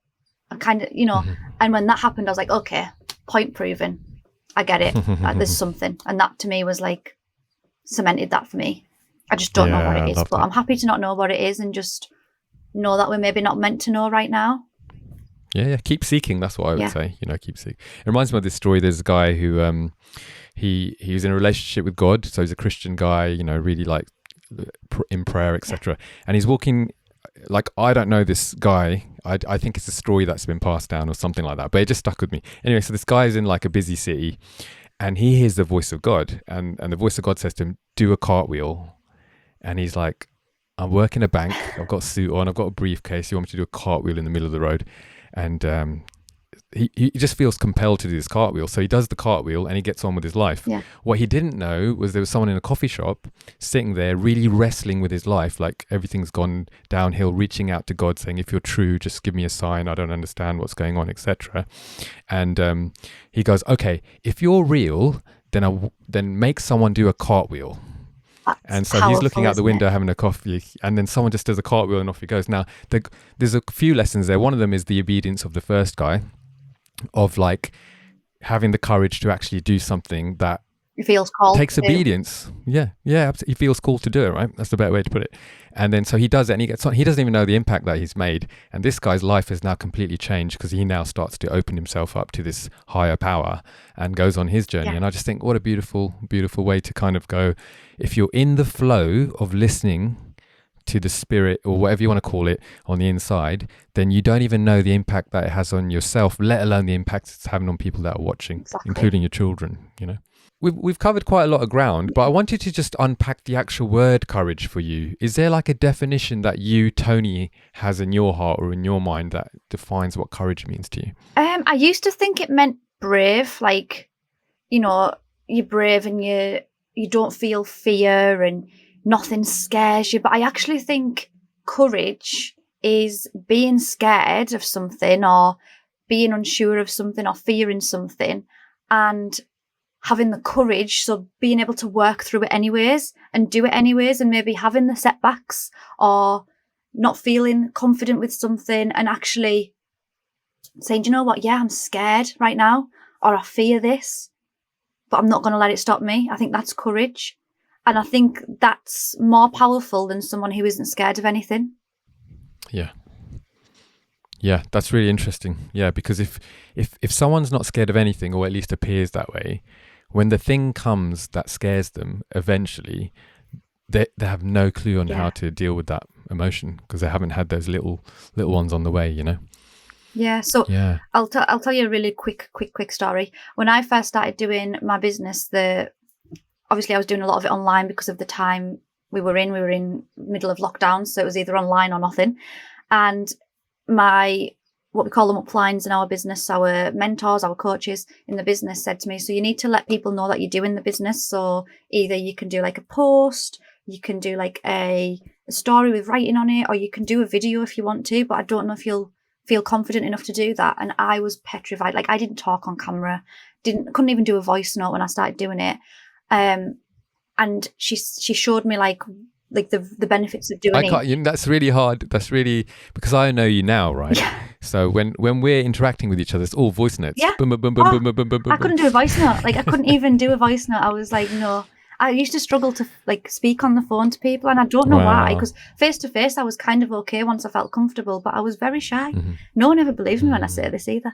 I kind of, you know, and when that happened, I was like, okay, point proven. I get it. There's something. And that to me was like cemented that for me. I just don't know what it is, but I'm happy to not know what it is and just know that we're maybe not meant to know right now.
Yeah. Keep seeking. That's what I would say. You know, keep seeking. It reminds me of this story. There's a guy who, he was in a relationship with God. So he's a Christian guy, you know, really like in prayer, etc. And he's walking, like, I don't know this guy. I think it's a story that's been passed down or something like that, but it just stuck with me. Anyway, so this guy is in like a busy city and he hears the voice of God, and the voice of God says to him, do a cartwheel. And he's like, I'm working a bank, I've got a suit on, I've got a briefcase, you want me to do a cartwheel in the middle of the road? And he just feels compelled to do this cartwheel. So he does the cartwheel and he gets on with his life. Yeah. What he didn't know was there was someone in a coffee shop sitting there really wrestling with his life, like everything's gone downhill, reaching out to God saying, if you're true, just give me a sign, I don't understand what's going on, etc. And he goes, okay, if you're real, then make someone do a cartwheel. That's and so powerful, he's looking out the window having a coffee, and then someone just does a cartwheel and off he goes. Now, there's a few lessons there. One of them is the obedience of the first guy, of like having the courage to actually do something that
he feels called
takes obedience. Yeah, he feels called to do it, right? That's the better way to put it. And then so he does it and he gets on. He doesn't even know the impact that he's made. And this guy's life has now completely changed because he now starts to open himself up to this higher power and goes on his journey. Yeah. And I just think what a beautiful, beautiful way to kind of go. If you're in the flow of listening to the spirit or whatever you want to call it on the inside, then you don't even know the impact that it has on yourself, let alone the impact it's having on people that are watching, including your children, you know. We've covered quite a lot of ground, but I want you to just unpack the actual word courage for you. Is there like a definition that you, Toni, has in your heart or in your mind that defines what courage means to you?
I used to think it meant brave, like, you know, you're brave and you don't feel fear and nothing scares you. But I actually think courage is being scared of something or being unsure of something or fearing something and having the courage, so being able to work through it anyways and do it anyways, and maybe having the setbacks or not feeling confident with something and actually saying, do you know what, yeah, I'm scared right now, or I fear this, but I'm not going to let it stop me. I think that's courage. And I think that's more powerful than someone who isn't scared of anything.
Yeah, that's really interesting. Yeah, because if someone's not scared of anything, or at least appears that way, when the thing comes that scares them, eventually they have no clue on how to deal with that emotion because they haven't had those little ones on the way, you know.
Yeah. So
Yeah.
I'll tell you a really quick story. When I first started doing my business, obviously I was doing a lot of it online because of the time we were in. We were in middle of lockdown, so it was either online or nothing. And what we call them uplines in our business, our mentors, our coaches in the business said to me, so you need to let people know that you're doing the business. So either you can do like a post, you can do like a story with writing on it, or you can do a video if you want to, but I don't know if you'll feel confident enough to do that. And I was petrified. Like I didn't talk on camera, couldn't even do a voice note when I started doing it. And she showed me like the benefits of doing it.
That's really hard. That's really, because I know you now, right?
Yeah.
So when we're interacting with each other, it's all voice notes.
Yeah.
Boom, boom, boom, boom, boom, boom, boom, boom.
I couldn't do a voice note. Like I couldn't even do a voice note. I was like, no. I used to struggle to like speak on the phone to people, and I don't know why, because face to face I was kind of okay once I felt comfortable, but I was very shy.
Mm-hmm.
No one ever believes me when I say this either.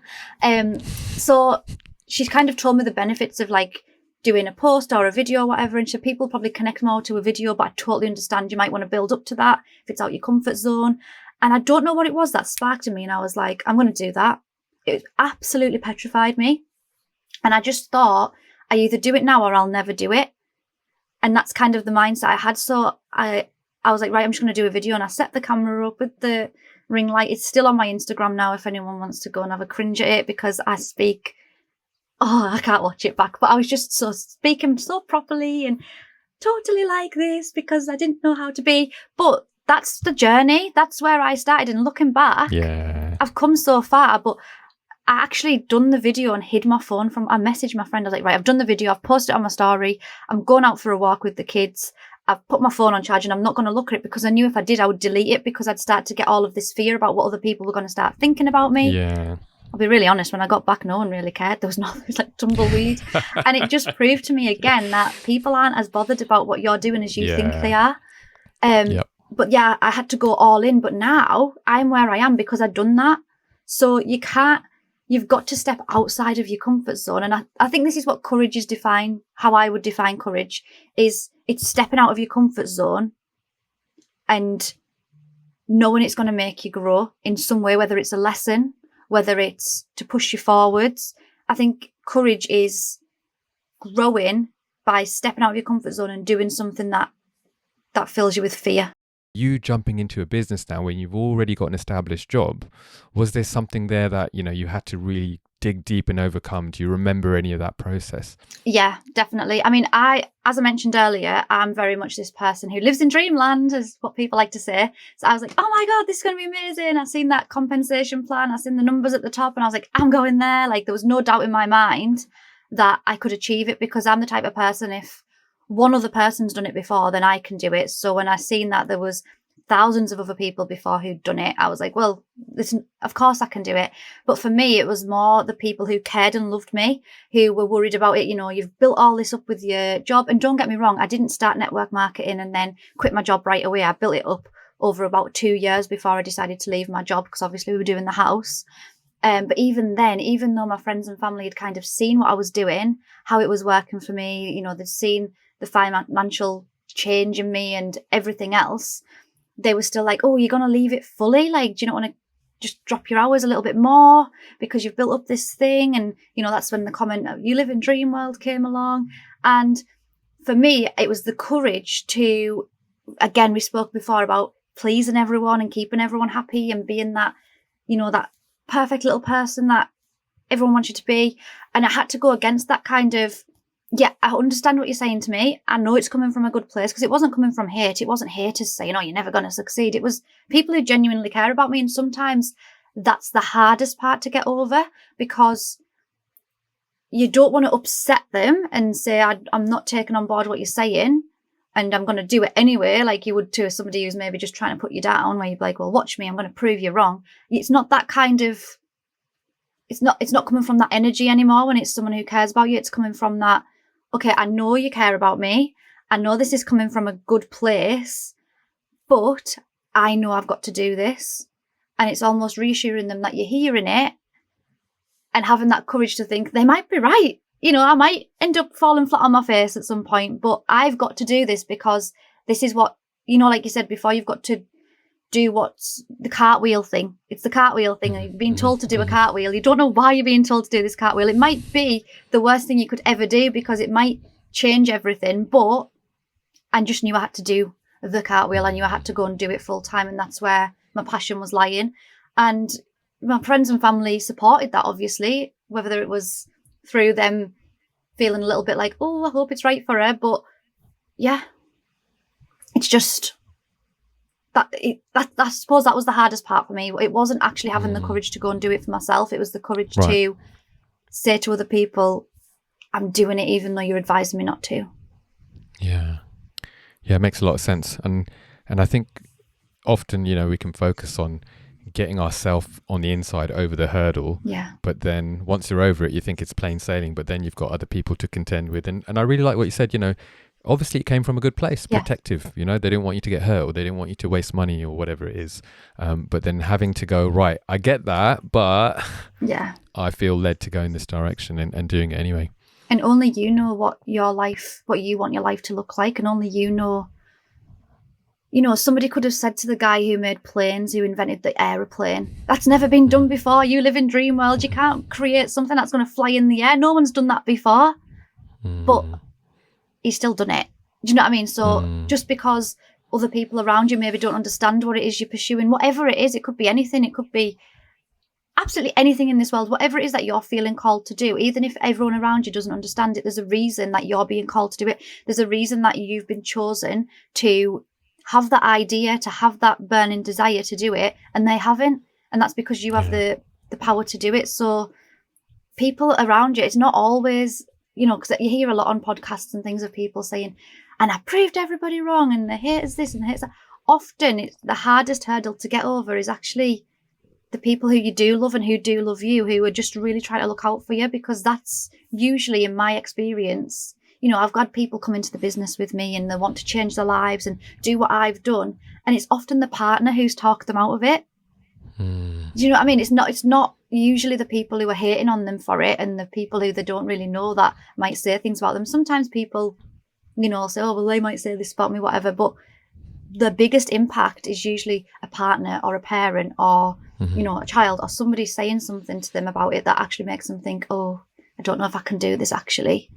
So she's kind of told me the benefits of like doing a post or a video or whatever, and so people probably connect more to a video, but I totally understand you might want to build up to that if it's out your comfort zone. And I don't know what it was that sparked in me, and I was like, I'm going to do that. It absolutely petrified me, and I just thought I either do it now or I'll never do it. And that's kind of the mindset I had. So I was like, right, I'm just going to do a video. And I set the camera up with the ring light. It's still on my Instagram now if anyone wants to go and have a cringe at it, because I speak, I can't watch it back. But I was just speaking so properly and totally like this because I didn't know how to be. But that's the journey. That's where I started. And looking back, I've come so far. But I actually done the video and hid my phone I messaged my friend. I was like, right, I've done the video. I've posted it on my story. I'm going out for a walk with the kids. I've put my phone on charge and I'm not going to look at it because I knew if I did, I would delete it because I'd start to get all of this fear about what other people were going to start thinking about me.
Yeah.
I'll be really honest, when I got back, no one really cared. There was like tumbleweed. And it just proved to me again that people aren't as bothered about what you're doing as you think they are. But yeah, I had to go all in. But now I'm where I am because I've done that. So you've got to step outside of your comfort zone. And I think this is what courage is defined, how I would define courage, is it's stepping out of your comfort zone and knowing it's going to make you grow in some way, whether it's a lesson, whether it's to push you forwards. I think courage is growing by stepping out of your comfort zone and doing something that fills you with fear.
You jumping into a business now when you've already got an established job, was there something there that, you had to really dig deep and overcome? Do you remember any of that process? Yeah,
definitely. I mean, as I mentioned earlier, I'm very much this person who lives in dreamland, is what people like to say. So I was like, oh my God, this is going to be amazing. I've seen that compensation plan. I've seen the numbers at the top and I was like, I'm going there. Like there was no doubt in my mind that I could achieve it because I'm the type of person, if one other person's done it before, then I can do it. So when I seen that there was thousands of other people before who'd done it, I was like, well, listen, of course I can do it. But for me, it was more the people who cared and loved me, who were worried about it. You've built all this up with your job. And don't get me wrong, I didn't start network marketing and then quit my job right away. I built it up over about 2 years before I decided to leave my job because obviously we were doing the house. But even then, even though my friends and family had kind of seen what I was doing, how it was working for me, they'd seen the financial change in me and everything else, they were still like, oh, you're going to leave it fully? Like, do you not want to just drop your hours a little bit more because you've built up this thing? And, that's when the comment of you live in dream world came along. And for me, it was the courage to, again, we spoke before about pleasing everyone and keeping everyone happy and being that, that perfect little person that everyone wants you to be. And I had to go against that kind of, yeah, I understand what you're saying to me. I know it's coming from a good place because it wasn't coming from hate. It wasn't haters saying, oh, you're never going to succeed. It was people who genuinely care about me. And sometimes that's the hardest part to get over because you don't want to upset them and say, I'm not taking on board what you're saying and I'm going to do it anyway, like you would to somebody who's maybe just trying to put you down, where you'd be like, well, watch me, I'm going to prove you wrong. It's not that kind of, it's not coming from that energy anymore when it's someone who cares about you. It's coming from that, okay, I know you care about me. I know this is coming from a good place, but I know I've got to do this. And it's almost reassuring them that you're hearing it and having that courage to think they might be right. I might end up falling flat on my face at some point, but I've got to do this because this is what, like you said before, you've got to do what's the cartwheel thing. It's the cartwheel thing. You're being told to do a cartwheel. You don't know why you're being told to do this cartwheel. It might be the worst thing you could ever do because it might change everything. But I just knew I had to do the cartwheel. I knew I had to go and do it full time. And that's where my passion was lying. And my friends and family supported that, obviously, whether it was through them feeling a little bit like, oh, I hope it's right for her. But yeah, it's just... I suppose that was the hardest part for me. It wasn't actually having the courage to go and do it for myself. It was the courage to say to other people, I'm doing it even though you're advising me not to.
Yeah, it makes a lot of sense. And I think often, we can focus on getting ourselves on the inside over the hurdle.
Yeah.
But then once you're over it, you think it's plain sailing, but then you've got other people to contend with. And I really like what you said, obviously it came from a good place, protective, they didn't want you to get hurt or they didn't want you to waste money or whatever it is. But then having to go, right, I get that, but I feel led to go in this direction and doing it anyway.
And only you know what you want your life to look like. And only you know, somebody could have said to the guy who made planes, who invented the aeroplane, that's never been done before. You live in dream world. You can't create something that's going to fly in the air. No one's done that before. But he's still done it. Do you know what I mean? So just because other people around you maybe don't understand what it is you're pursuing, whatever it is, it could be anything. It could be absolutely anything in this world, whatever it is that you're feeling called to do, even if everyone around you doesn't understand it, there's a reason that you're being called to do it. There's a reason that you've been chosen to have that idea, to have that burning desire to do it, and they haven't. And that's because you have the power to do it. So people around you, it's not always... because you hear a lot on podcasts and things of people saying, and I proved everybody wrong, and the haters this and the haters that. Often it's the hardest hurdle to get over is actually the people who you do love and who do love you, who are just really trying to look out for you, because that's usually, in my experience, I've got people come into the business with me and they want to change their lives and do what I've done. And it's often the partner who's talked them out of it. Do you know what I mean? It's not usually the people who are hating on them for it and the people who they don't really know that might say things about them. Sometimes people, say, oh, well, they might say this about me, whatever. But the biggest impact is usually a partner or a parent or, a child or somebody saying something to them about it that actually makes them think, oh, I don't know if I can do this actually.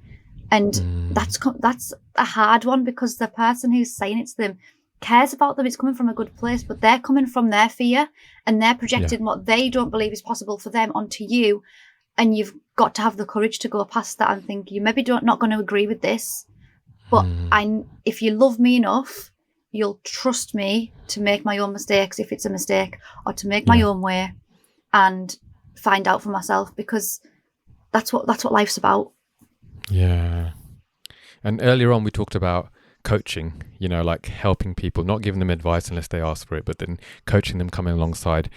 And that's a hard one because the person who's saying it to them cares about them. It's coming from a good place, but they're coming from their fear and they're projecting what they don't believe is possible for them onto you. And you've got to have the courage to go past that and think, you maybe not going to agree with this, but if you love me enough, you'll trust me to make my own mistakes if it's a mistake, or to make my own way and find out for myself, because that's what life's about.
Yeah. And earlier on we talked about coaching, like helping people, not giving them advice unless they ask for it, but then coaching them, coming alongside,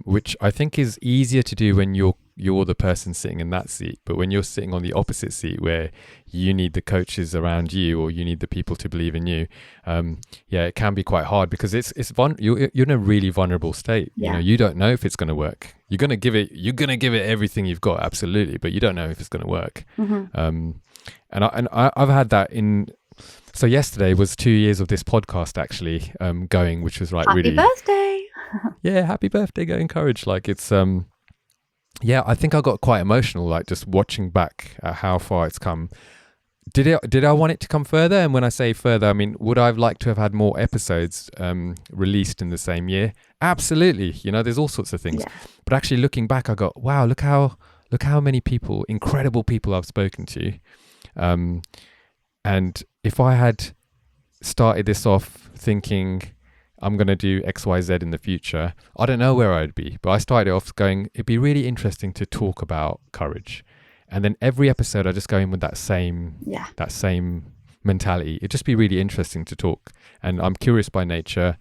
which I think is easier to do when you're the person sitting in that seat. But when you're sitting on the opposite seat where you need the coaches around you, or you need the people to believe in you, it can be quite hard because you're in a really vulnerable state. You don't know if it's going to work. You're going to give it everything you've got, absolutely, but you don't know if it's going to work. And I've had that in. So yesterday was 2 years of this podcast actually going, which was like
happy birthday.
Happy birthday, Go Encourage. Like it's I think I got quite emotional, like just watching back at how far it's come. Did I want it to come further? And when I say further, I mean, would I have liked to have had more episodes released in the same year? Absolutely. There's all sorts of things. But actually looking back, I got, wow, look how many people, incredible people I've spoken to. And if I had started this off thinking I'm going to do X, Y, Z in the future, I don't know where I'd be. But I started off going, it'd be really interesting to talk about courage. And then every episode I just go in with that same mentality. It'd just be really interesting to talk. And I'm curious by nature.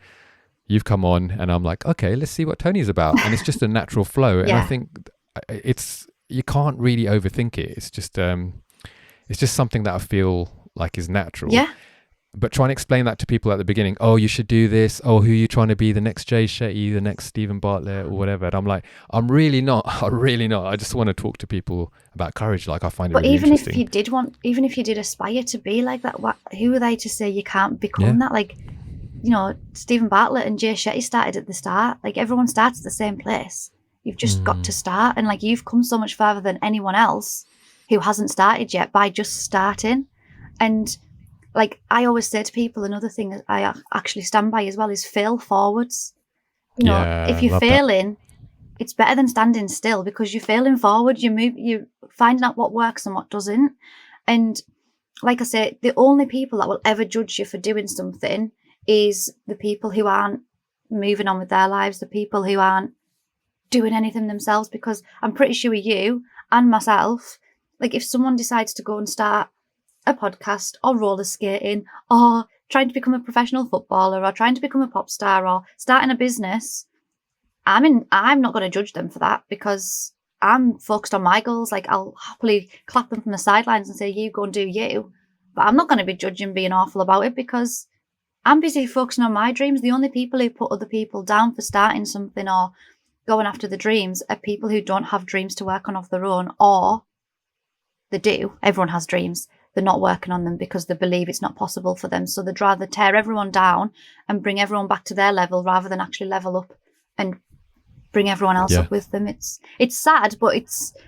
You've come on and I'm like, okay, let's see what Toni's about. And it's just a natural flow. And I think you can't really overthink it. It's just something that I feel like is natural. Yeah. But trying to explain that to people at the beginning, oh, you should do this. Oh, who are you trying to be? The next Jay Shetty, the next Stephen Bartlett or whatever. And I'm like, I'm really not. I just want to talk to people about courage. Like I find it really interesting.
But even if you did aspire to be like that, who are they to say you can't become that? Like Stephen Bartlett and Jay Shetty started at the start. Like, everyone starts at the same place. You've just got to start, and like, you've come so much further than anyone else who hasn't started yet by just starting. And like, I always say to people, another thing that I actually stand by as well is fail forwards. If you're failing, it's better than standing still, because you're failing forward. You're finding out what works and what doesn't. And like I say, the only people that will ever judge you for doing something is the people who aren't moving on with their lives, the people who aren't doing anything themselves. Because I'm pretty sure you and myself, like, if someone decides to go and start a podcast or roller skating or trying to become a professional footballer or trying to become a pop star or starting a business, I'm not going to judge them for that, because I'm focused on my goals. Like, I'll happily clap them from the sidelines and say, you go and do you. But I'm not going to be judging, being awful about it, because I'm busy focusing on my dreams. The only people who put other people down for starting something or going after the dreams are people who don't have dreams to work on of their own, or they do. Everyone has dreams. They're not working on them because they believe it's not possible for them. So they'd rather tear everyone down and bring everyone back to their level rather than actually level up and bring everyone else up with them. It's sad, but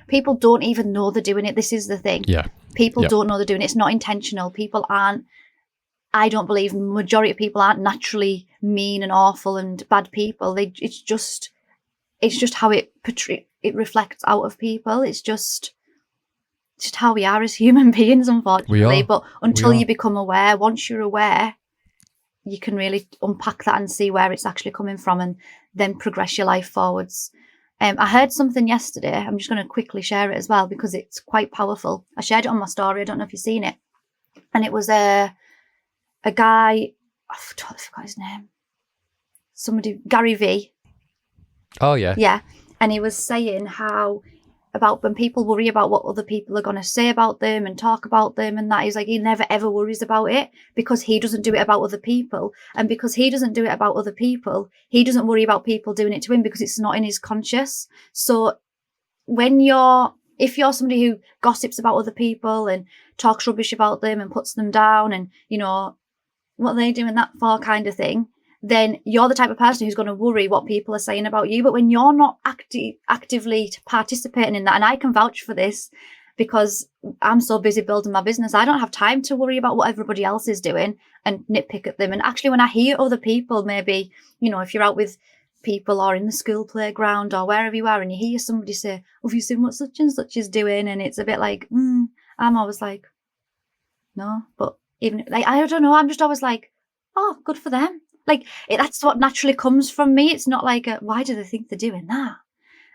people don't even know they're doing it. This is the thing. People don't know they're doing it. It's not intentional. I don't believe majority of people aren't naturally mean and awful and bad people. It's just how it reflects out of people. It's just how we are as human beings, unfortunately. But until you become aware, once you're aware, you can really unpack that and see where it's actually coming from, and then progress your life forwards. I heard something yesterday. I'm just going to quickly share it as well, because it's quite powerful. I shared it on my story. I don't know if you've seen it. And it was a guy, I forgot his name. Gary V.
Oh, yeah.
Yeah. And he was saying how about when people worry about what other people are going to say about them and talk about them and that, he's like, he never ever worries about it, because he doesn't do it about other people. And because he doesn't do it about other people, he doesn't worry about people doing it to him, because it's not in his conscious. So if you're somebody who gossips about other people and talks rubbish about them and puts them down and, what are they doing that for kind of thing, then you're the type of person who's going to worry what people are saying about you. But when you're not actively participating in that, and I can vouch for this because I'm so busy building my business, I don't have time to worry about what everybody else is doing and nitpick at them. And actually, when I hear other people, maybe, if you're out with people or in the school playground or wherever you are, and you hear somebody say, have you seen what such and such is doing? And it's a bit like, I'm always like, no. But even, like, I don't know, I'm just always like, oh, good for them. Like, that's what naturally comes from me. It's not like, why do they think they're doing that?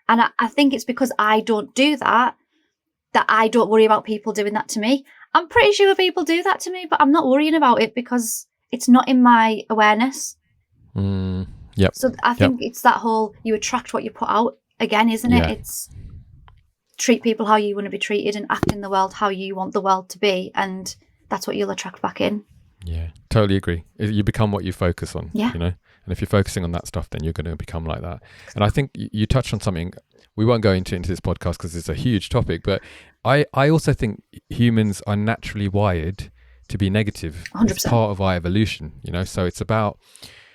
And I think it's because I don't do that I don't worry about people doing that to me. I'm pretty sure people do that to me, but I'm not worrying about it because it's not in my awareness.
Yep.
So I think it's that whole, you attract what you put out again, isn't it? It's treat people how you want to be treated and act in the world how you want the world to be. And that's what you'll attract back in.
Yeah, totally agree. You become what you focus on,
and
if you're focusing on that stuff, then you're going to become like that. And I think you touched on something, we won't go into this podcast because it's a huge topic, but I also think humans are naturally wired to be negative.
100%.
It's part of our evolution, so it's about,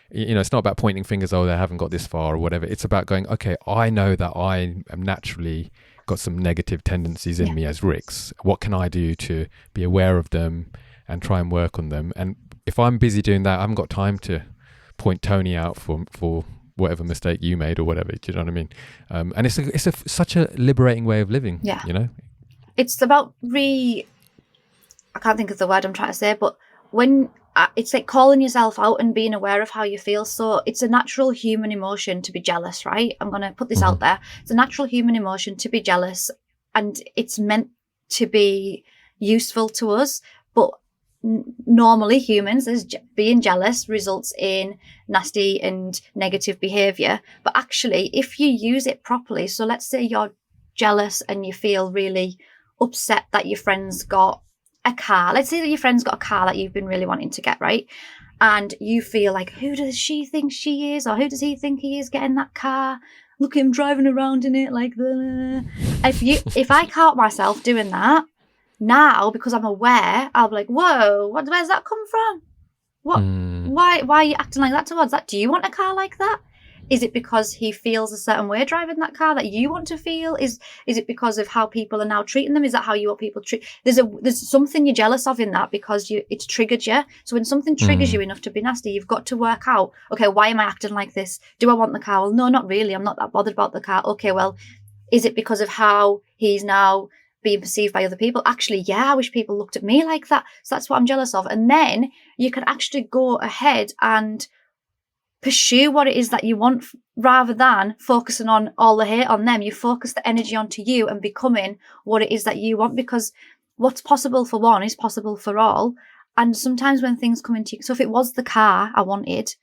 it's not about pointing fingers, oh, they haven't got this far or whatever. It's about going, okay, I know that I am naturally got some negative tendencies in me as Rix. What can I do to be aware of them and try and work on them? And if I'm busy doing that, I haven't got time to point Toni out for whatever mistake you made or whatever. Do you know what I mean? And it's such a liberating way of living.
Yeah. It's about I can't think of the word I'm trying to say, but when it's like calling yourself out and being aware of how you feel. So it's a natural human emotion to be jealous, right? I'm going to put this out there. It's a natural human emotion to be jealous, and it's meant to be useful to us. But normally humans, as being jealous results in nasty and negative behavior. But actually, if you use it properly, so let's say you're jealous and you feel really upset that your friend's got a car. Let's say that your friend's got a car that you've been really wanting to get, right? And you feel like, who does she think she is? Or who does he think he is getting that car? Look at him driving around in it like the. If I caught myself doing that, now, because I'm aware, I'll be like, whoa, where's that come from? why are you acting like that towards that? Do you want a car like that? Is it because he feels a certain way driving that car that you want to feel? Is it because of how people are now treating them? Is that how you want people to treat? There's something you're jealous of in that because it's triggered you. So when something triggers you enough to be nasty, you've got to work out, okay, why am I acting like this? Do I want the car? Well, no, not really. I'm not that bothered about the car. Okay, well, is it because of how he's now being perceived by other people? Actually, yeah, I wish people looked at me like that. So that's what I'm jealous of. And then you can actually go ahead and pursue what it is that you want rather than focusing on all the hate on them. You focus the energy onto you and becoming what it is that you want, because what's possible for one is possible for all. And sometimes when things come into you, so if it was the car I wanted,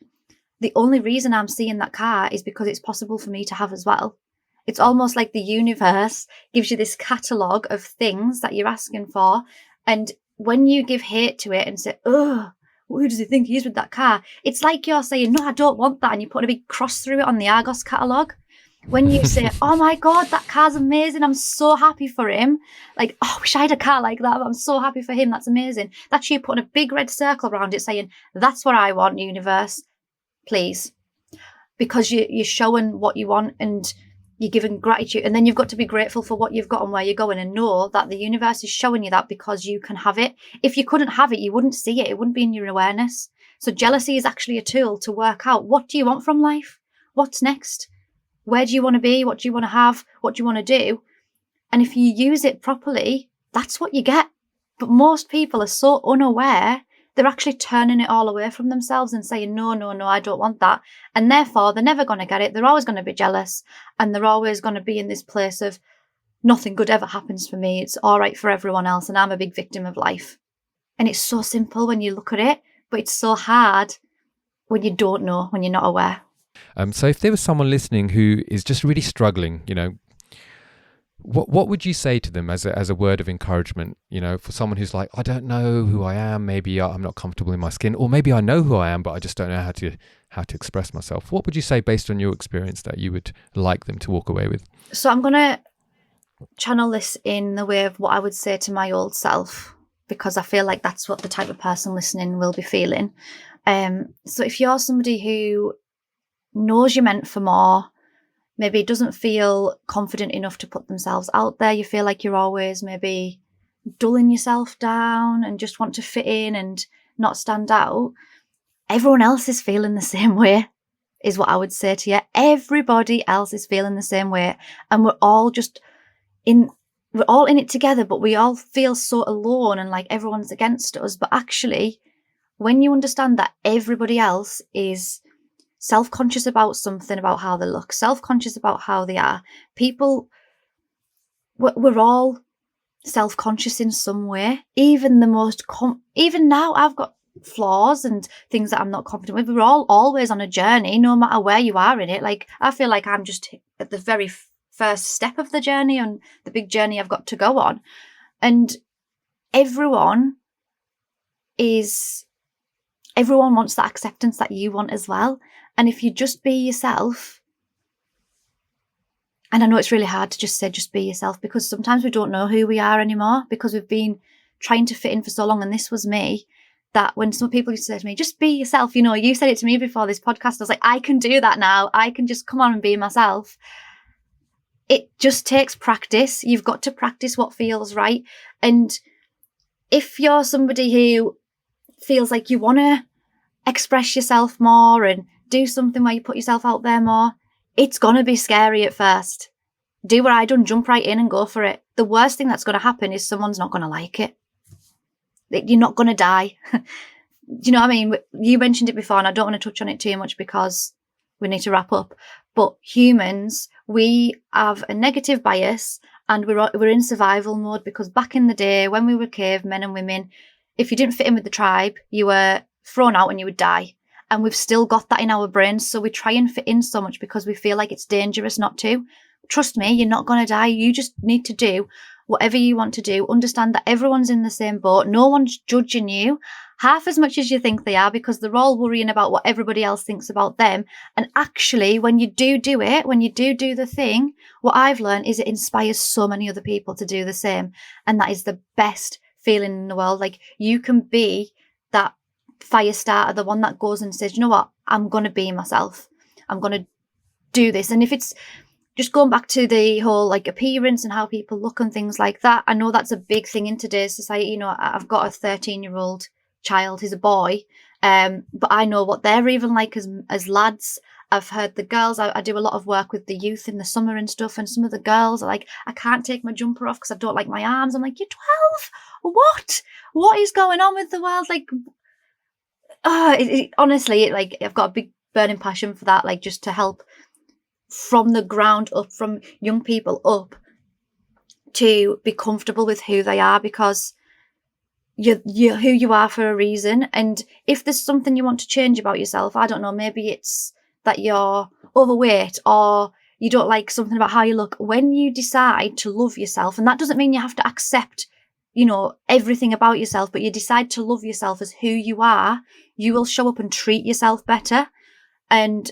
the only reason I'm seeing that car is because it's possible for me to have as well. It's almost like the universe gives you this catalogue of things that you're asking for. And when you give hate to it and say, oh, who does he think he is with that car? It's like you're saying, no, I don't want that. And you put a big cross through it on the Argos catalogue. When you say, oh my God, that car's amazing, I'm so happy for him. Like, oh, I wish I had a car like that, but I'm so happy for him. That's amazing. That's you putting a big red circle around it saying, that's what I want, universe, please. Because you're showing what you want and you're giving gratitude. And then you've got to be grateful for what you've got and where you're going, and know that the universe is showing you that because you can have it. If you couldn't have it, you wouldn't see it. It wouldn't be in your awareness. So jealousy is actually a tool to work out, what do you want from life? What's next? Where do you want to be? What do you want to have? What do you want to do? And if you use it properly, that's what you get. But most people are so unaware, they're actually turning it all away from themselves and saying, no, I don't want that. And therefore, they're never going to get it. They're always going to be jealous. And they're always going to be in this place of, nothing good ever happens for me. It's all right for everyone else. And I'm a big victim of life. And it's so simple when you look at it, but it's so hard when you don't know, when you're not aware.
So if there was someone listening who is just really struggling, what would you say to them as a word of encouragement, for someone who's like, I don't know who I am, maybe I'm not comfortable in my skin, or maybe I know who I am, but I just don't know how to express myself. What would you say based on your experience that you would like them to walk away with?
So I'm going to channel this in the way of what I would say to my old self, because I feel like that's what the type of person listening will be feeling. So if you're somebody who knows you're meant for more, maybe doesn't feel confident enough to put themselves out there, you feel like you're always maybe dulling yourself down and just want to fit in and not stand out, everyone else is feeling the same way, is what I would say to you. Everybody else is feeling the same way. And we're all in it together, but we all feel so alone and like everyone's against us. But actually, when you understand that everybody else is self-conscious about something, about how they look, self-conscious about how they are, we're all self-conscious in some way. Even even now, I've got flaws and things that I'm not confident with. We're all always on a journey, no matter where you are in it. Like, I feel like I'm just at the very first step of the journey and the big journey I've got to go on. And everyone wants that acceptance that you want as well. And if you just be yourself, and I know it's really hard to just say just be yourself, because sometimes we don't know who we are anymore because we've been trying to fit in for so long. And this was me, that when some people used to say to me, just be yourself, you said it to me before this podcast, I was like, I can do that now. I can just come on and be myself. It just takes practice. You've got to practice what feels right. And if you're somebody who feels like you want to express yourself more and do something where you put yourself out there more, it's going to be scary at first. Do what I done, jump right in and go for it. The worst thing that's going to happen is someone's not going to like it. You're not going to die. Do you know what I mean? You mentioned it before and I don't want to touch on it too much because we need to wrap up. But humans, we have a negative bias and we're in survival mode, because back in the day when we were cavemen and women, if you didn't fit in with the tribe, you were thrown out and you would die. And we've still got that in our brains. So we try and fit in so much because we feel like it's dangerous not to. Trust me, you're not going to die. You just need to do whatever you want to do. Understand that everyone's in the same boat. No one's judging you half as much as you think they are, because they're all worrying about what everybody else thinks about them. And actually, when you do it, when you do the thing, what I've learned is it inspires so many other people to do the same. And that is the best feeling in the world. Like, you can be that fire starter, the one that goes and says, you know what, I'm going to be myself. I'm going to do this. And if it's just going back to the whole like appearance and how people look and things like that, I know that's a big thing in today's society. You know, I've got a 13-year-old child, he's a boy, but I know what they're even like as lads. I've heard the girls, I do a lot of work with the youth in the summer and stuff, and some of the girls are like, I can't take my jumper off because I don't like my arms. I'm like, you're 12? What is going on with the world? Like, honestly, like, I've got a big burning passion for that, like, just to help from the ground up, from young people up, to be comfortable with who they are, because you're who you are for a reason. And if there's something you want to change about yourself, I don't know, maybe it's that you're overweight or you don't like something about how you look. When you decide to love yourself, and that doesn't mean you have to accept, you know, everything about yourself, but you decide to love yourself as who you are, you will show up and treat yourself better. And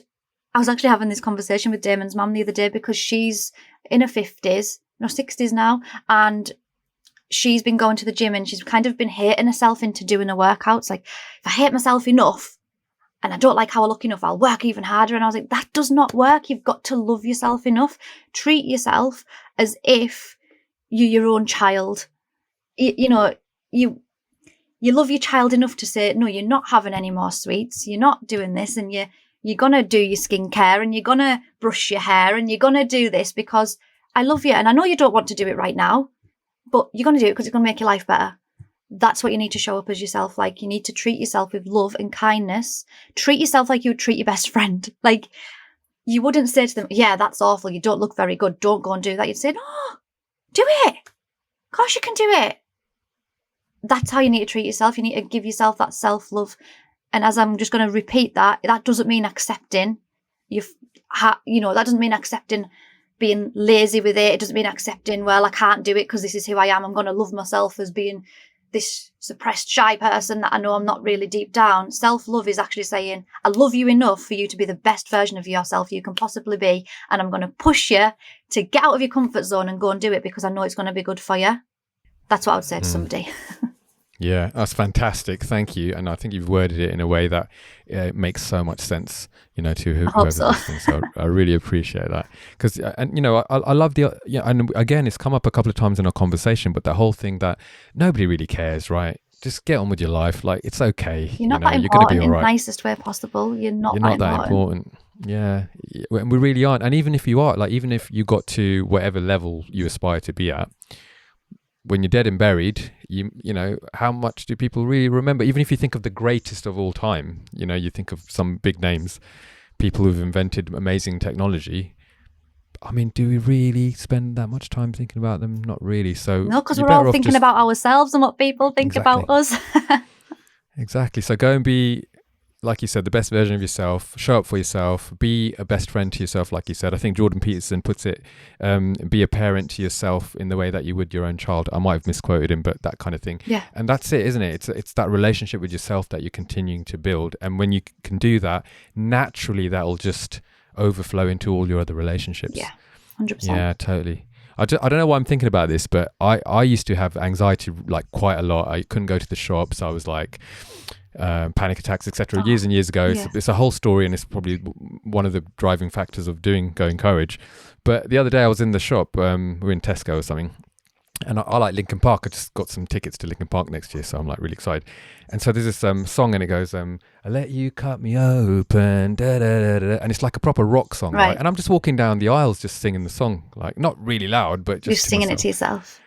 I was actually having this conversation with Damon's mum the other day, because she's in her 60s now, and she's been going to the gym and she's kind of been hating herself into doing her workouts. Like, if I hate myself enough and I don't like how I look enough, I'll work even harder. And I was like, that does not work. You've got to love yourself enough. Treat yourself as if you're your own child. You know, you love your child enough to say, no, you're not having any more sweets. You're not doing this. And you're going to do your skincare, and you're going to brush your hair, and you're going to do this because I love you. And I know you don't want to do it right now, but you're going to do it because it's going to make your life better. That's what you need to show up as yourself. Like, you need to treat yourself with love and kindness. Treat yourself like you would treat your best friend. Like, you wouldn't say to them, yeah, that's awful, you don't look very good, don't go and do that. You'd say, no, do it. Of course you can do it. That's how you need to treat yourself. You need to give yourself that self-love. And as I'm just going to repeat that doesn't mean accepting. That doesn't mean accepting being lazy with it. It doesn't mean accepting, well, I can't do it because this is who I am. I'm going to love myself as being this suppressed, shy person that I know I'm not really deep down. Self-love is actually saying, I love you enough for you to be the best version of yourself you can possibly be. And I'm going to push you to get out of your comfort zone and go and do it because I know it's going to be good for you. That's what I would say to somebody.
Yeah, that's fantastic. Thank you. And I think you've worded it in a way that makes so much sense, you know, to whoever's listening. So I really appreciate that. Because, and you know, I love and again, it's come up a couple of times in our conversation, but the whole thing that nobody really cares, right? Just get on with your life. Like, it's okay.
You're not that important, you're gonna be all right. In the nicest way possible. You're not that important.
Yeah. And we really aren't. And even if you are, like, even if you got to whatever level you aspire to be at, when you're dead and buried, you know, how much do people really remember? Even if you think of the greatest of all time, you know, you think of some big names, people who've invented amazing technology. I mean, do we really spend that much time thinking about them? Not really. So
no, because we're all thinking about ourselves and what people think about us.
Exactly. So go and be, like you said, the best version of yourself. Show up for yourself. Be a best friend to yourself, like you said. I think Jordan Peterson puts it, be a parent to yourself in the way that you would your own child. I might have misquoted him, but that kind of thing.
Yeah.
And that's it, isn't it? It's that relationship with yourself that you're continuing to build. And when you can do that, naturally that'll just overflow into all your other relationships.
Yeah, 100%.
Yeah, totally. I don't know why I'm thinking about this, but I used to have anxiety like quite a lot. I couldn't go to the shops. I was like panic attacks, etc. Years and years ago.
Yeah.
It's a whole story, and it's probably one of the driving factors of Going Courage. But the other day I was in the shop, we were in Tesco or something, and I like Linkin Park. I just got some tickets to Linkin Park next year, so I'm like really excited. And so there's this song, and it goes, I let you cut me open, da, da, da, da. And it's like a proper rock song, right? And I'm just walking down the aisles just singing the song, like not really loud, but just
singing it to yourself.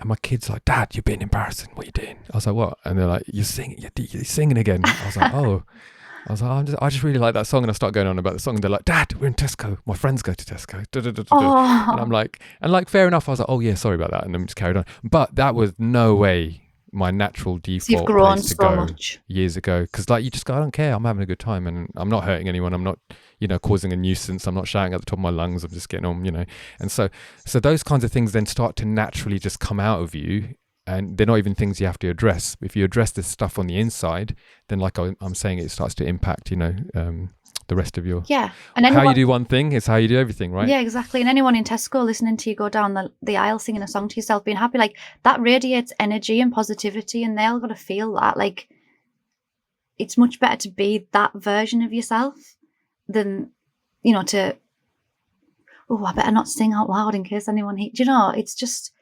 And my kid's like, Dad, you're being embarrassing. What are you doing? I was like, what? And they're like, you're singing again. I was like, oh. I was like, I just really like that song. And I start going on about the song. And they're like, Dad, we're in Tesco. My friends go to Tesco. Da, da, da, da, da. And I'm like, fair enough. I was like, oh yeah, sorry about that. And then we just carried on. But that was no way my natural default place to go much. Years ago. Because like, you just go, I don't care. I'm having a good time. And I'm not hurting anyone. I'm not, you know, causing a nuisance. I'm not shouting at the top of my lungs. I'm just getting on, you know. And so those kinds of things then start to naturally just come out of you. And they're not even things you have to address. If you address this stuff on the inside, then like I'm saying, it starts to impact, you know, the rest of your...
Yeah.
And how you do one thing is how you do everything, right?
Yeah, exactly. And anyone in Tesco listening to you go down the aisle singing a song to yourself, being happy, like that radiates energy and positivity, and they all got to feel that. Like, it's much better to be that version of yourself than, to, oh, I better not sing out loud in case anyone hears. It's just,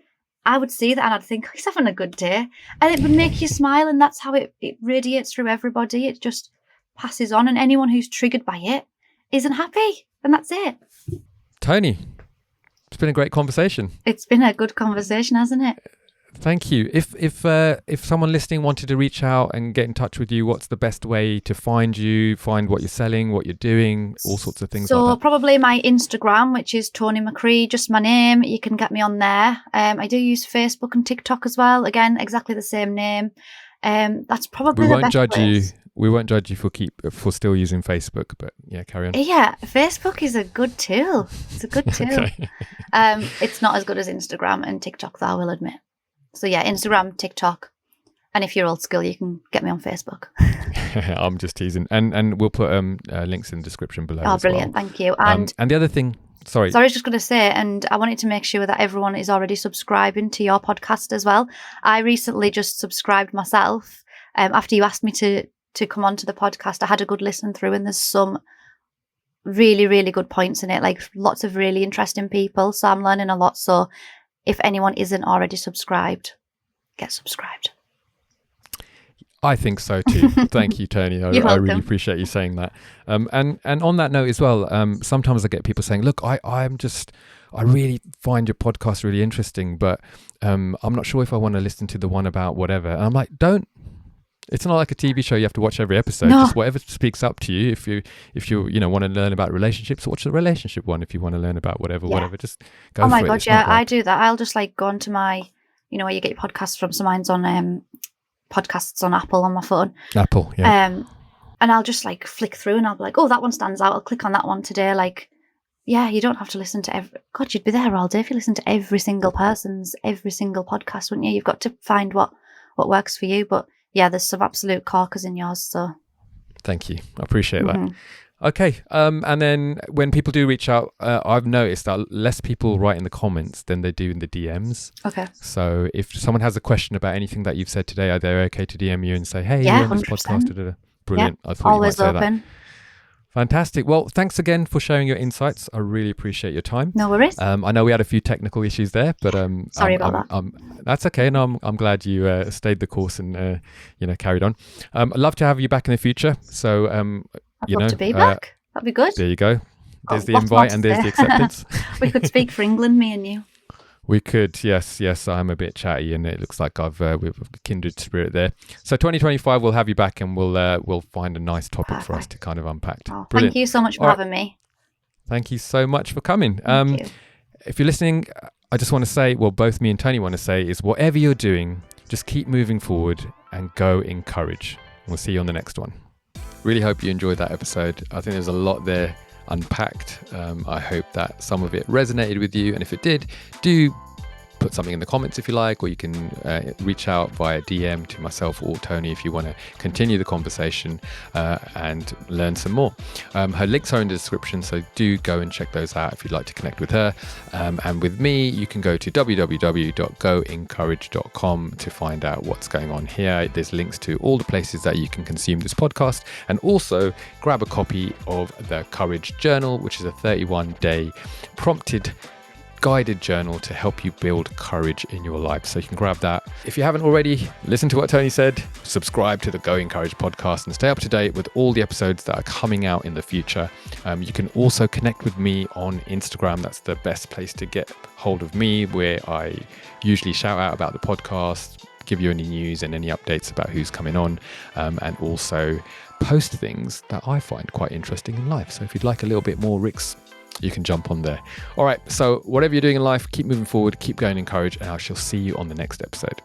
I would see that and I'd think, he's having a good day. And it would make you smile, and that's how it radiates through everybody. It just passes on, and anyone who's triggered by it isn't happy, and that's it.
Toni, it's been a great conversation.
It's been a good conversation, hasn't it?
Thank you. If someone listening wanted to reach out and get in touch with you, what's the best way to find you, find what you're selling, what you're doing, all sorts of things like that?
So probably my Instagram, which is Toni Mcrea, just my name. You can get me on there. I do use Facebook and TikTok as well. Again, exactly the same name. That's probably the best place.
We won't judge you for still using Facebook, but yeah, carry on.
Yeah, Facebook is a good tool. It's a good tool.
Okay.
It's not as good as Instagram and TikTok, though, I will admit. So yeah, Instagram, TikTok, and if you're old school, you can get me on Facebook.
I'm just teasing, and we'll put links in the description below.
Oh, brilliant!
Well.
Thank you.
And the other thing, sorry,
I was just going to say, and I wanted to make sure that everyone is already subscribing to your podcast as well. I recently just subscribed myself. After you asked me to come onto the podcast, I had a good listen through, and there's some really, really good points in it. Like lots of really interesting people. So I'm learning a lot. So if anyone isn't already subscribed, get subscribed.
I think so too. Thank you, Toni. I really appreciate you saying that. And on that note as well, sometimes I get people saying, look, I really find your podcast really interesting, but I'm not sure if I want to listen to the one about whatever. And I'm like, it's not like a TV show you have to watch every episode.
No.
Just whatever speaks up to you. If you want to learn about relationships, watch the relationship one. If you want to learn about whatever, just go for it.
Oh my God, yeah, I do that. I'll just go onto my, where you get your podcasts from. So mine's on podcasts on Apple on my phone.
Apple, yeah.
And I'll just flick through, and I'll be like, oh, that one stands out. I'll click on that one today. Yeah, you don't have to listen to God, you'd be there all day if you listen to every single podcast, wouldn't you? You've got to find what works for you. But yeah, there's some absolute corkers in yours. So
thank you. I appreciate that. Okay. And then when people do reach out, I've noticed that less people write in the comments than they do in the DMs.
Okay.
So if someone has a question about anything that you've said today, are they okay to DM you and say, hey,
yeah,
you're on this podcast? Brilliant.
Yeah,
I thought
always
you might say
open.
that. Fantastic. Well, thanks again for sharing your insights. I really appreciate your time.
No worries.
I know we had a few technical issues there, but
sorry about that.
That's okay. No, I'm glad you stayed the course and carried on. I'd love to have you back in the future. So
I'd love to be back. That'd be good.
There you go. There's the invite and there's the acceptance.
We could speak for England, me and you.
We could, yes. I'm a bit chatty, and it looks like we've a kindred spirit there. So 2025, we'll have you back, and we'll find a nice topic for us to kind of unpack.
Oh, thank you so much for having me.
Thank you so much for coming.
Thank you.
If you're listening, I just want to say, well, both me and Toni want to say, is whatever you're doing, just keep moving forward and go in courage. We'll see you on the next one. Really hope you enjoyed that episode. I think there's a lot there unpacked. I hope that some of it resonated with you, and if it did, do put something in the comments if you like, or you can reach out via DM to myself or Toni if you want to continue the conversation and learn some more. Her links are in the description, so do go and check those out if you'd like to connect with her. And with me, you can go to www.goencourage.com to find out what's going on here. There's links to all the places that you can consume this podcast, and also grab a copy of the Courage Journal, which is a 31-day prompted guided journal to help you build courage in your life. So you can grab that. If you haven't already, listen to what Toni said, subscribe to the Go Encourage podcast, and stay up to date with all the episodes that are coming out in the future. You can also connect with me on Instagram. That's the best place to get hold of me, where I usually shout out about the podcast, give you any news and any updates about who's coming on, and also post things that I find quite interesting in life. So if you'd like a little bit more Rix, you can jump on there. All right, so whatever you're doing in life, keep moving forward, keep going in courage, and I shall see you on the next episode.